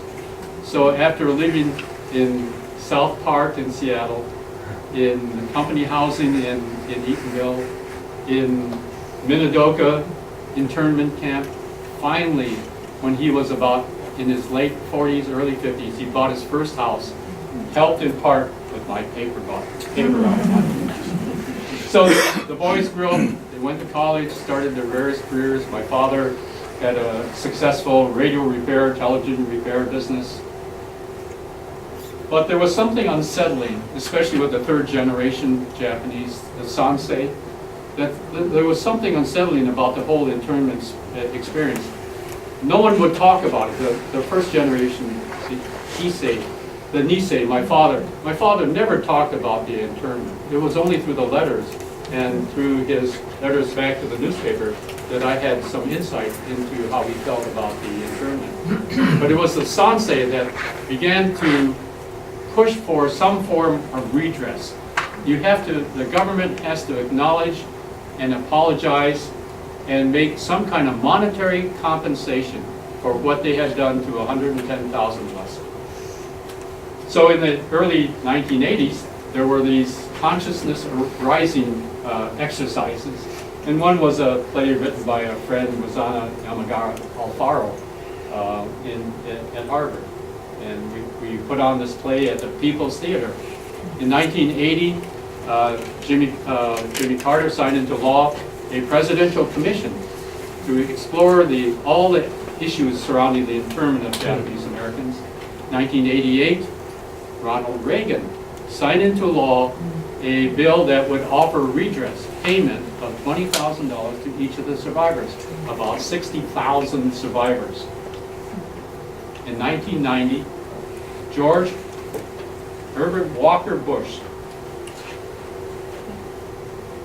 So after living in South Park in Seattle, in company housing in Eatonville, in Minidoka internment camp, finally, when he was about in his late 40s, early 50s, he bought his first house, helped in part with my paper route money. So the boys grew up, they went to college, started their various careers. My father had a successful radio repair, television repair business. But there was something unsettling, especially with the third generation Japanese, the Sansei, that there was something unsettling about the whole internment experience. No one would talk about it. The first generation, the Nisei, my father never talked about the internment. It was only through the letters and through his letters back to the newspaper that I had some insight into how he felt about the internment. But it was the Sansei that began to push for some form of redress. The government has to acknowledge and apologize and make some kind of monetary compensation for what they had done to 110,000 of us. So in the early 1980s, there were these consciousness rising exercises. And one was a play written by a friend, Mazana Yamagara Alfaro, at Harvard. And we put on this play at the People's Theater. In 1980, Jimmy Carter signed into law a presidential commission to explore all the issues surrounding the internment of Japanese Americans. 1988, Ronald Reagan signed into law a bill that would offer redress payment of $20,000 to each of the survivors, about 60,000 survivors. In 1990, George Herbert Walker Bush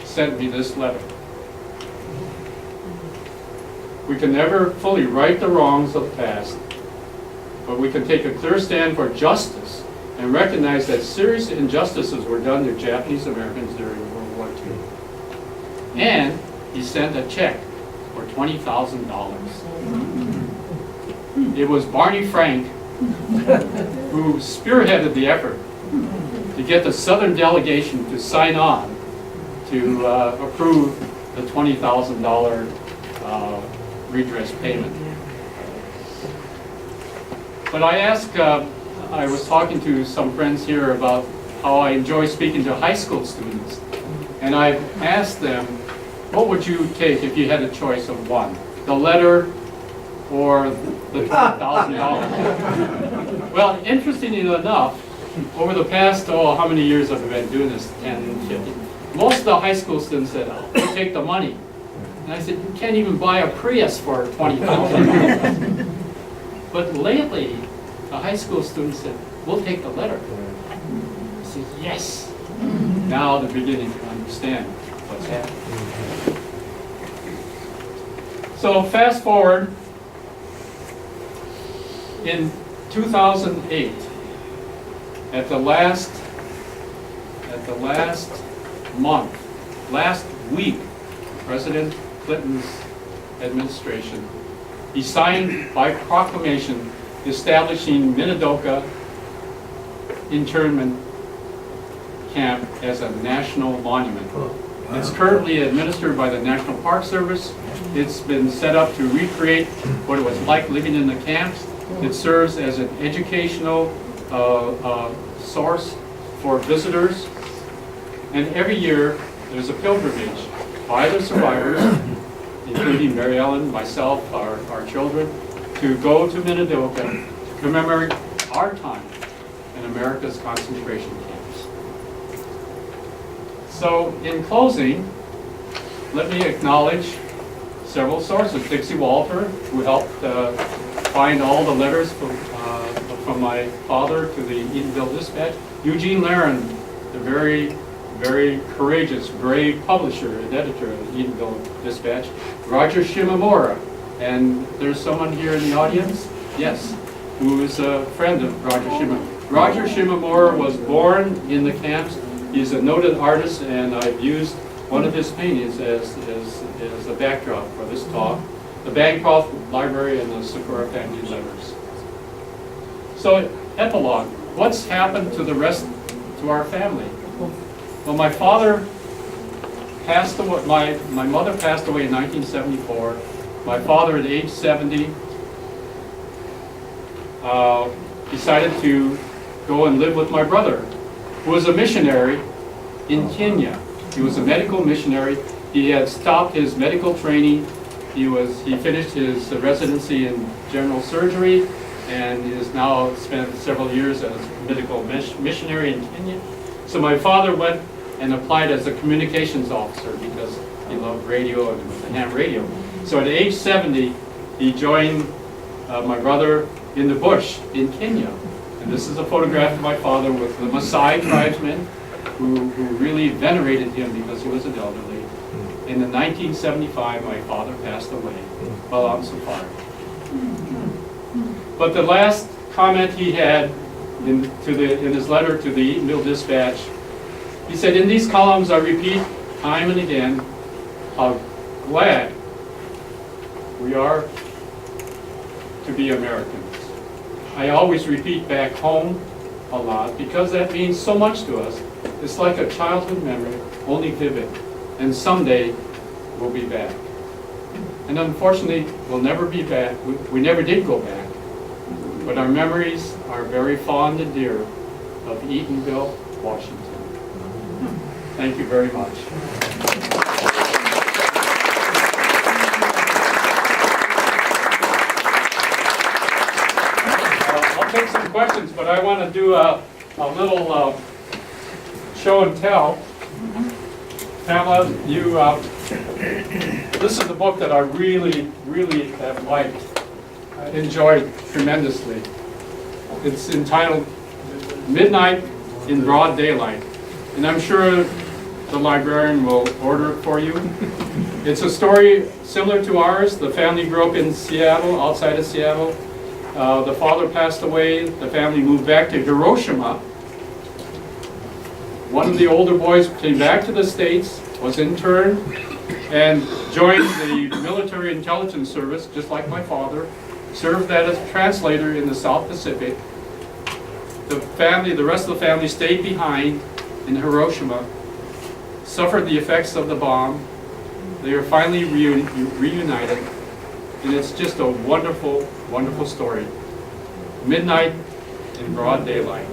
sent me this letter. We can never fully right the wrongs of the past, but we can take a clear stand for justice and recognize that serious injustices were done to Japanese Americans during World War II. And he sent a check for $20,000. It was Barney Frank who spearheaded the effort to get the Southern delegation to sign on to approve the $20,000 redress payment. But I was talking to some friends here about how I enjoy speaking to high school students. And I asked them, what would you take if you had a choice of one? The letter or the $20,000? Well, interestingly enough, over the past, how many years have I been doing this? 10, 15. Most of the high school students said, I'll take the money. And I said, you can't even buy a Prius for $20,000. But lately, the high school students said, we'll take the letter. I said, yes. Now they're beginning to understand what's happening. So fast forward, in 2008, at the last week, President Clinton's administration, he signed by proclamation establishing Minidoka Internment Camp as a national monument. It's currently administered by the National Park Service. It's been set up to recreate what it was like living in the camps. It serves as an educational source for visitors. And every year, there's a pilgrimage by the survivors, including Mary Ellen, myself, our children, to go to Minidoka to commemorate our time in America's concentration camps. So, in closing, let me acknowledge several sources. Dixie Walter, who helped find all the letters from my father to the Eatonville Dispatch. Eugene Laren, the very courageous, brave publisher and editor of the Eatonville Dispatch. Roger Shimamura, and there's someone here in the audience, yes, who is a friend of Roger Shimamura. Roger Shimamura was born in the camps. He's a noted artist, and I've used one of his paintings as a backdrop for this talk. The Bancroft Library and the Sakura family letters. So, epilogue. What's happened to the rest, to our family? Well, my father passed away, my mother passed away in 1974. My father at age 70 decided to go and live with my brother, who was a missionary in Kenya. He was a medical missionary. He had stopped his medical training. He finished his residency in general surgery, and has now spent several years as a medical missionary in Kenya. So my father went and applied as a communications officer because he loved radio and it was a ham radio. So at age 70, he joined my brother in the bush in Kenya. And this is a photograph of my father with the Maasai tribesmen who really venerated him because he was an elderly. In 1975, my father passed away while on safari. But the last comment he had in his letter to the Eatonville Dispatch, he said, "In these columns I repeat time and again how glad we are to be Americans. I always repeat back home a lot because that means so much to us. It's like a childhood memory, only vivid. And someday we'll be back. And unfortunately, we'll never be back. We never did go back. But our memories are very fond and dear of Eatonville, Washington." Thank you very much. I'll take some questions, but I want to do a little show and tell. Pamela, this is a book that I really have liked, enjoyed tremendously. It's entitled Midnight in Broad Daylight, and I'm sure the librarian will order it for you. It's a story similar to ours. The family grew up in Seattle, outside of Seattle. The father passed away. The family moved back to Hiroshima. One of the older boys came back to the States, was interned, and joined the military intelligence service, just like my father, served that as translator in the South Pacific. The rest of the family stayed behind in Hiroshima, suffered the effects of the bomb. They were finally reunited, and it's just a wonderful, wonderful story. Midnight in Broad Daylight.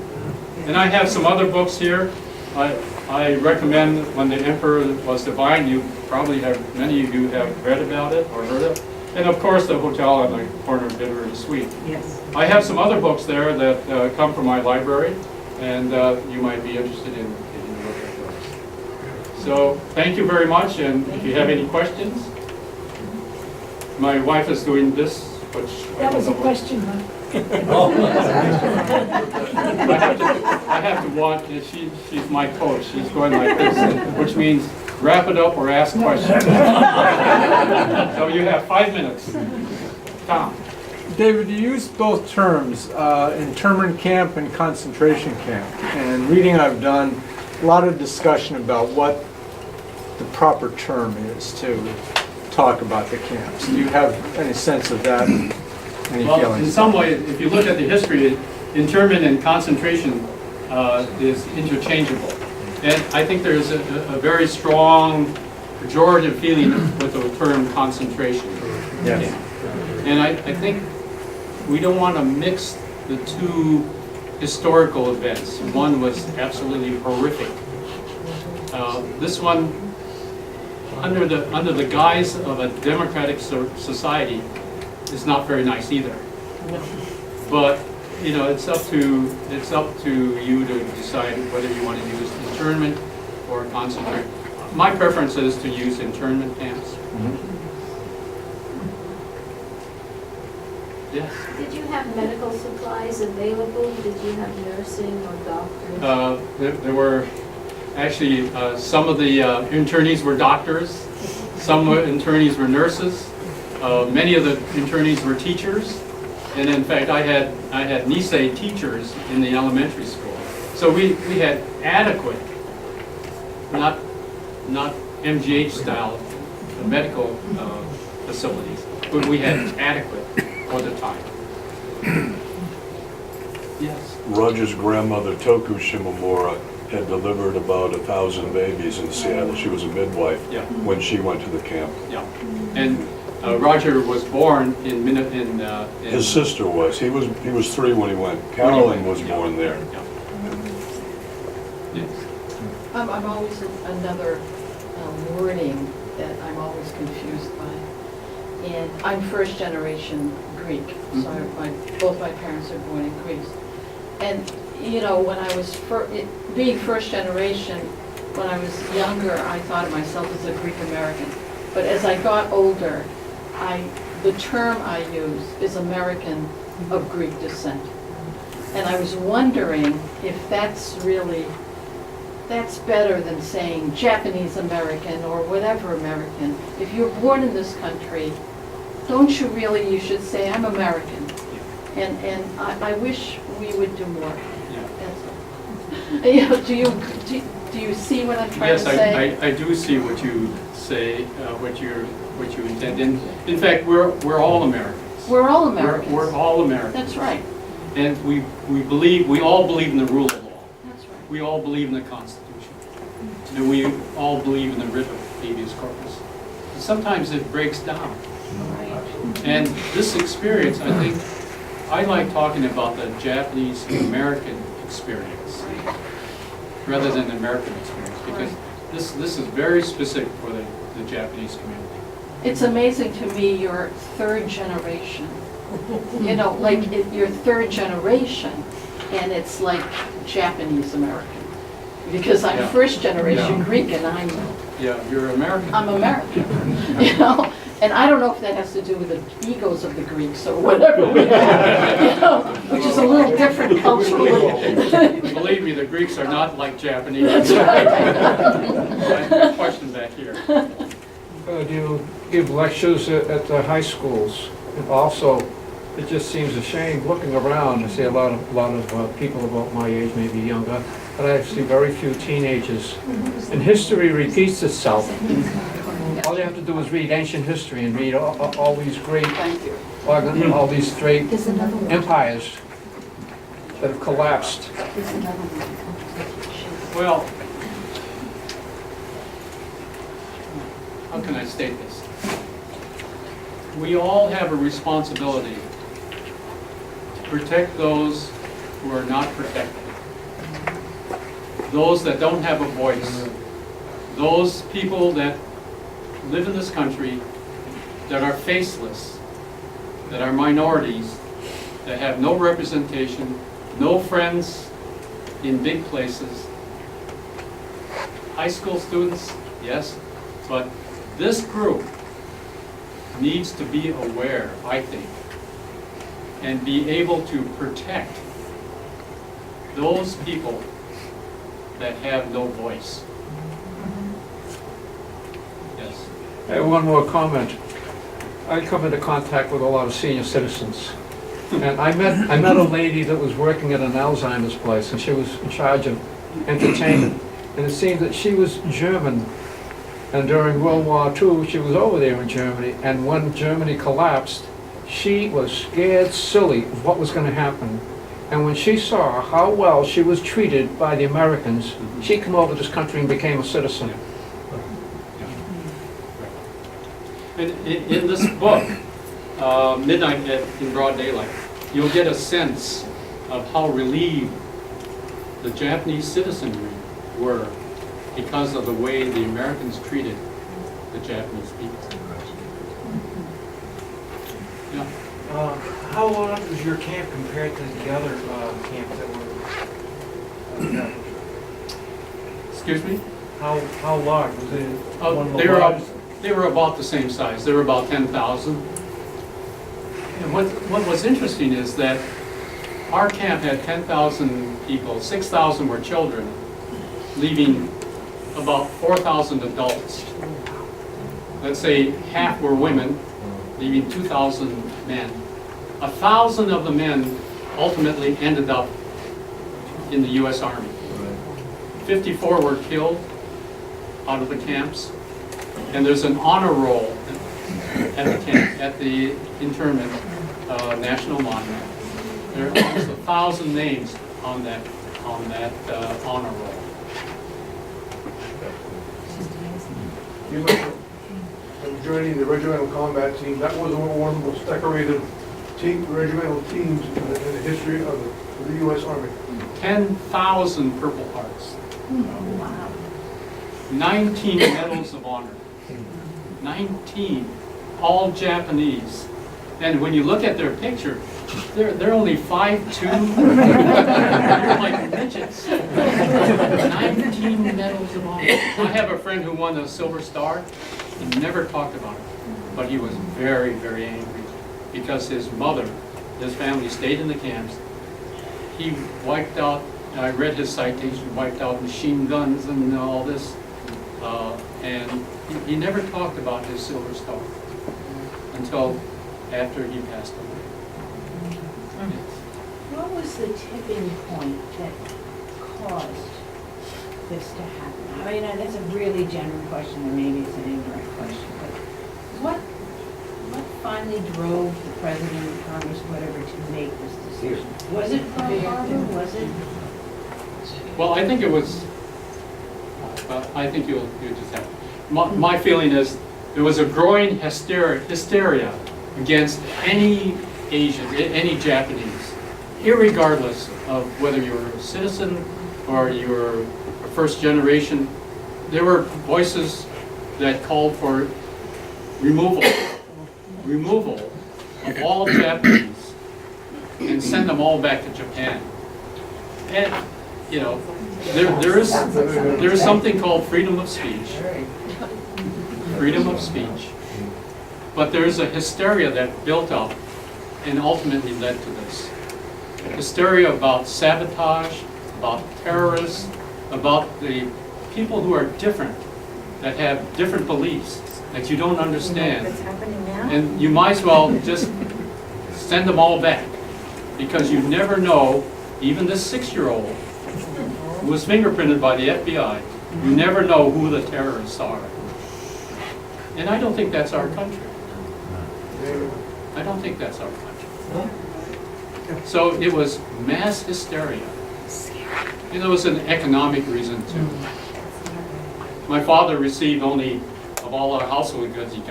And I have some other books here. I recommend When the Emperor Was Divine. You probably have, many of you have read about it or heard it. And of course, The Hotel on the Corner of Bitter and Sweet. Yes. I have some other books there that come from my library, and you might be interested in taking a look at those. So, thank you very much, and if you have any questions, my wife is doing this, which That was a question, huh? I have to watch, she's my coach, she's going like this, which means wrap it up or ask questions. So you have 5 minutes. Tom. David, you used both terms, internment camp and concentration camp. And reading I've done, a lot of discussion about what the proper term is to talk about the camps. Do you have any sense of that? Any Well, feelings? in some way, if you look at the history, internment and concentration is interchangeable. And I think there's a very strong pejorative feeling with the term concentration. Yes. And I think we don't want to mix the two historical events. One was absolutely horrific. This one, under the guise of a democratic society, is not very nice either. But you know, it's up to you to decide whether you want to use internment or concentrate. My preference is to use internment camps. Yes. Did you have medical supplies available? Did you have nursing or doctors? There were actually some of the internees were doctors, some internees were nurses, many of the internees were teachers, and in fact I had Nisei teachers in the elementary school. So we had adequate, not MGH style medical facilities, but we had adequate for the time. Yes. Roger's grandmother, Toku Shimomura, had delivered about 1,000 babies in Seattle. She was a midwife Yeah. when she went to the camp. Yeah. And Roger was born in His sister was. He was 3 when he went. Carolyn was born there. Yeah. Yes. I'm always another wording that I'm always confused by. And I'm first generation Greek, so both my parents are born in Greece. And you know, when I was being first generation, when I was younger, I thought of myself as a Greek American. But as I got older, the term I use is American of Greek descent. And I was wondering if that's better than saying Japanese American or whatever American. If you're born in this country, you should say I'm American. And I wish we would do more. That's all. You know, do you see what I'm trying to say? Yes, I do see what you say, what you intend. In fact, we're all Americans. We're all Americans. We're all Americans. That's right. And we all believe in the rule of law. That's right. We all believe in the Constitution. And we all believe in the writ of habeas corpus. And sometimes it breaks down. And this experience, I think, I like talking about the Japanese-American experience rather than the American experience, because this is very specific for the Japanese community. It's amazing to me you're third generation. You know, like you're third generation, and it's like Japanese American. Because I'm first generation Greek, and you're American. I'm American. You know? And I don't know if that has to do with the egos of the Greeks or whatever we have, you know, which is a little different culturally. Believe me, the Greeks are not like Japanese. That's right. I have a question back here. Do you give lectures at the high schools? And also, it just seems a shame looking around. I see a lot of people about my age, maybe younger, but I see very few teenagers. And history repeats itself. All you have to do is read ancient history and read all these great, all these great empires that have collapsed. Well, how can I state this? We all have a responsibility to protect those who are not protected, those that don't have a voice, those people that live in this country that are faceless, that are minorities, that have no representation, no friends in big places. High school students, yes, but this group needs to be aware, I think, and be able to protect those people that have no voice. Yes. I have one more comment. I come into contact with a lot of senior citizens. And I met a lady that was working at an Alzheimer's place, and she was in charge of entertainment. And it seemed that she was German. And during World War II, she was over there in Germany. And when Germany collapsed, she was scared silly of what was going to happen. And when she saw how well she was treated by the Americans, she came over to this country and became a citizen. And in this book, Midnight in Broad Daylight, you'll get a sense of how relieved the Japanese citizenry were because of the way the Americans treated the Japanese people. Yeah. How large was your camp compared to the other camps that were? Excuse me? How large was it? One of the They were largest? they were about the same size. They were about 10,000. And what was interesting is that our camp had 10,000 people. 6,000 were children, leaving about 4,000 adults. Let's say half were women, leaving 2,000 men. 1,000 of the men ultimately ended up in the U.S. Army. 54 were killed out of the camps, and there's an honor roll at the camp, at the Internment National Monument. There are almost 1,000 names on that honor roll. You mentioned joining the regimental combat team. That was one of the most decorated regimental teams in the history of the U.S. Army. 10,000 Purple Hearts. Wow. 19 Medals of Honor. 19, all Japanese. And when you look at their picture, they're only 5'2". They're like midgets. 19 Medals of Honor. I have a friend who won a Silver Star. He never talked about it, but he was very, very angry because his mother, his family stayed in the camps. He wiped out, I read his citation, wiped out machine guns and all this, and he never talked about his Silver Star until after he passed away. What was the tipping point that caused this to happen? I mean, that's a really general question, and maybe it's an ignorant question, but what finally drove the president, Congress, whatever, to make this decision? Was it Pearl Harbor? Was it? Well, I think it was, I think you just have, my feeling is there was a growing hysteria against any Asian, any Japanese, irregardless of whether you were a citizen or you were a first generation. There were voices that called for removal of all Japanese and send them all back to Japan. And, you know, there is something called freedom of speech. Freedom of speech. But there's a hysteria that built up and ultimately led to this. Hysteria about sabotage, about terrorists, about the people who are different, that have different beliefs that you don't understand. What's happening now? And you might as well just send them all back, because you never know, even this 6-year-old who was fingerprinted by the FBI, you never know who the terrorists are. And I don't think that's our country. I don't think that's our country. So it was mass hysteria. And there was an economic reason too. My father received only, of all our household goods he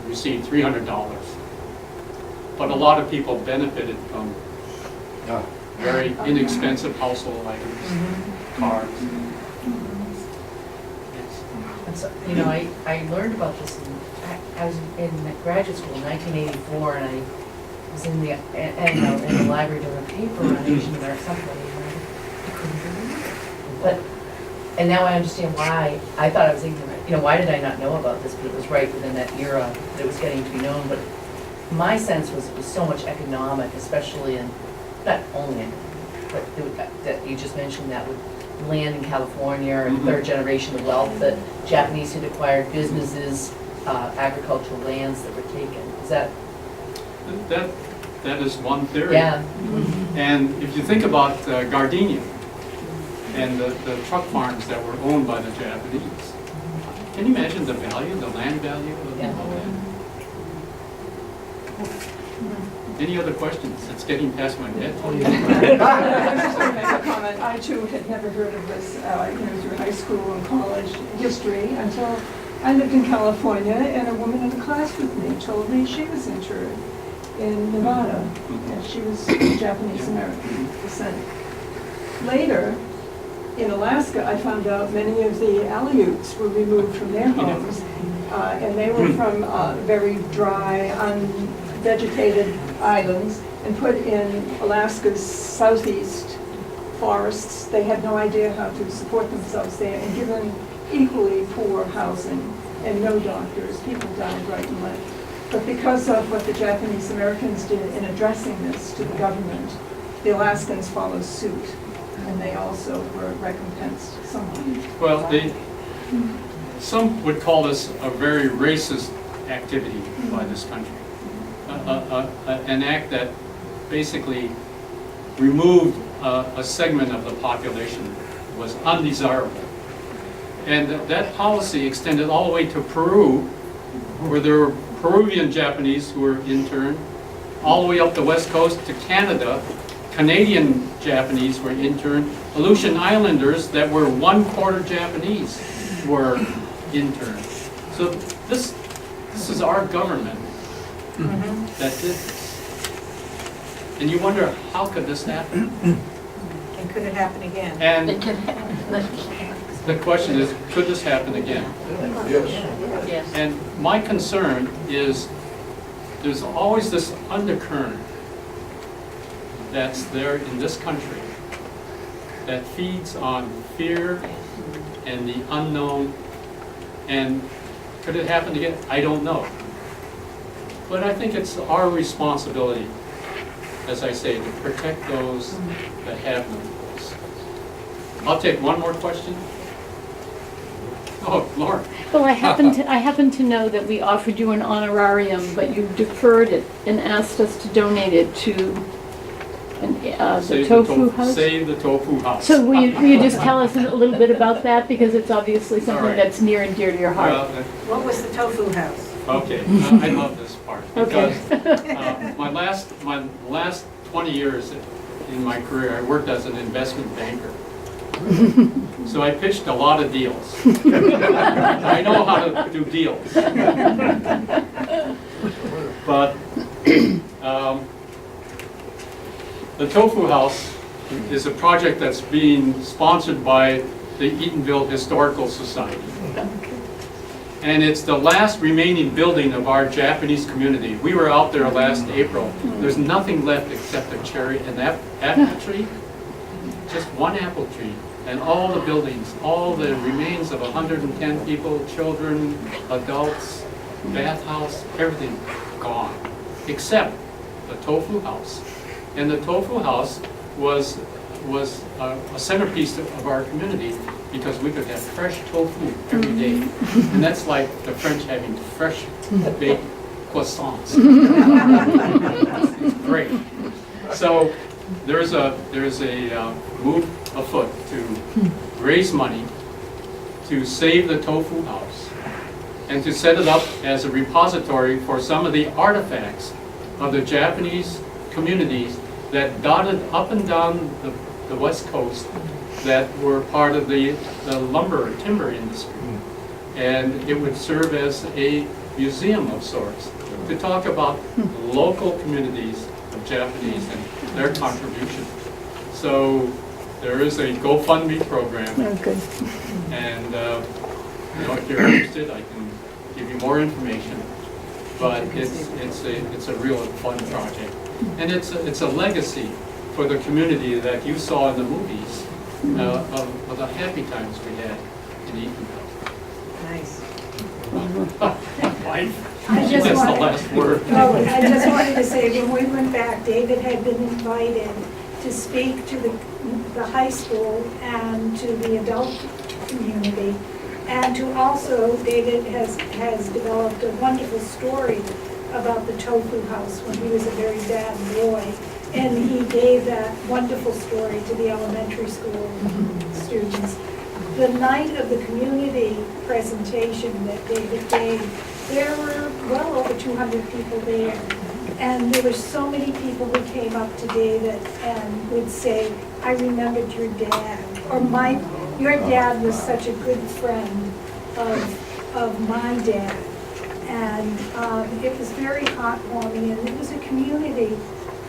received $300. But a lot of people benefited from very inexpensive household items, cars. And so, you know, I learned about this, I was in graduate school in 1984, and I was in the library doing a paper on Asian American something. I couldn't believe it. But, and now I understand why. I thought I was ignorant. You know, why did I not know about this? But it was right within that era that it was getting to be known. But my sense was it was so much economic, especially in, not only in, but that you just mentioned that with land in California and third generation of wealth, that Japanese had acquired businesses, agricultural lands that were taken. Is that? That is one theory. Yeah. And if you think about Gardenia and the truck farms that were owned by the Japanese, can you imagine the value, the land value of all that? Any other questions? It's getting past my head. I was just going to make a comment. I too had never heard of this, through high school and college history until I lived in California, and a woman in the class with me told me she was interred in Nevada, and she was Japanese American descent. Later, in Alaska, I found out many of the Aleuts were removed from their homes, and they were from very dry, unvegetated islands and put in Alaska's southeast forests. They had no idea how to support themselves there, and given equally poor housing and no doctors. People died right and left. But because of what the Japanese Americans did in addressing this to the government, the Alaskans followed suit, and they also were recompensed somewhat. Well, some would call this a very racist activity by this country. An act that basically removed a segment of the population was undesirable. And that policy extended all the way to Peru, where there were Peruvian Japanese who were interned, all the way up the west coast to Canada. Canadian Japanese were interned. Aleutian Islanders that were 1/4 Japanese were interned. So this is our government that did this. And you wonder, how could this happen? And could it happen again? And It can happen. the question is, could this happen again? Yes. And my concern is there's always this undercurrent that's there in this country that feeds on fear and the unknown. And could it happen again? I don't know. But I think it's our responsibility, as I say, to protect those that have no voice. I'll take one more question. Oh, Laura. Well, I happen to know that we offered you an honorarium, but you deferred it and asked us to donate it to the tofu house. Save the tofu house. So will you just tell us a little bit about that, because it's obviously something All right. that's near and dear to your heart. Well, What was the tofu house? okay, I love this part Okay. because my last 20 years in my career, I worked as an investment banker. So I pitched a lot of deals. I know how to do deals. But the Tofu House is a project that's being sponsored by the Eatonville Historical Society. And it's the last remaining building of our Japanese community. We were out there last April. There's nothing left except a cherry and that apple tree, just one apple tree. And all the buildings, all the remains of 110 people, children, adults, bathhouse, everything gone, except the Tofu House. And the Tofu House was a centerpiece of our community because we could have fresh tofu every day. And that's like the French having fresh baked croissants. It's great. So there's a move afoot to raise money to save the Tofu House and to set it up as a repository for some of the artifacts of the Japanese communities that dotted up and down the West Coast that were part of the lumber and timber industry. And it would serve as a museum of sorts to talk about local communities of Japanese and their contribution. So there is a GoFundMe program. Oh, good. And if you're interested, I can give you more information. But it's a real fun project. And it's a legacy for the community that you saw in the movies of the happy times we had in Eatonville. Nice. Wife, I just that's the wanted- last word. Well, I just wanted to say, when we went back, David had been invited to speak to the high school and to the adult community. And to also, David has developed a wonderful story about the tofu house when he was a very bad boy. And he gave that wonderful story to the elementary school students. The night of the community presentation that David gave, there were well over 200 people there. And there were so many people who came up to David and would say, I remembered your dad, or your dad was such a good friend of my dad. And it was very heartwarming, and it was a community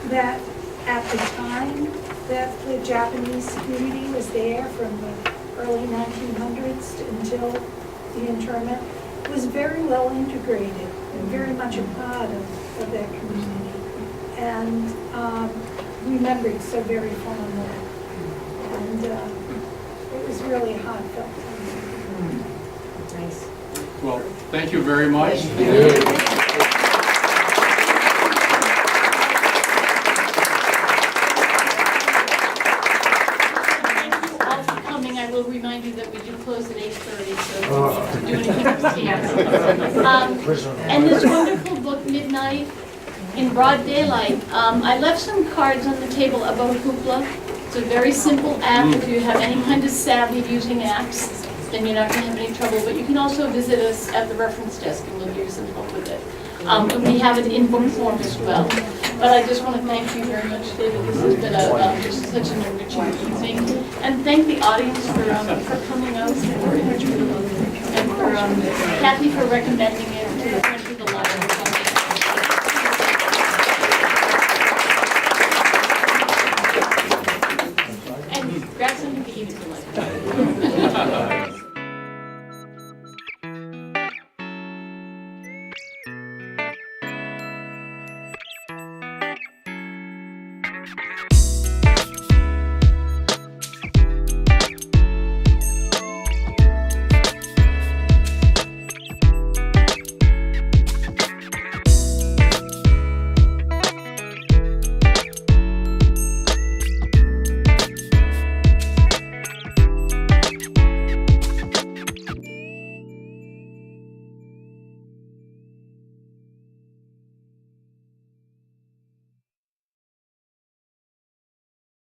that at the time that the Japanese community was there from the early 1900s until the internment, was very well integrated and very much a part of that community. And remembered so very fondly. And it was really heartfelt. Nice. Well, thank you very much. I will remind you that we do close at 8:30, so if you need to do anything with tea. And this wonderful book, Midnight in Broad Daylight, I left some cards on the table about hoopla. It's a very simple app. If you have any kind of savvy of using apps, then you're not going to have any trouble. But you can also visit us at the reference desk and we'll give you some help with it. And we have it in book form as well. But I just want to thank you very much, David. This has been just such an enriching evening. And thank the audience for coming out and for Kathy for recommending it to the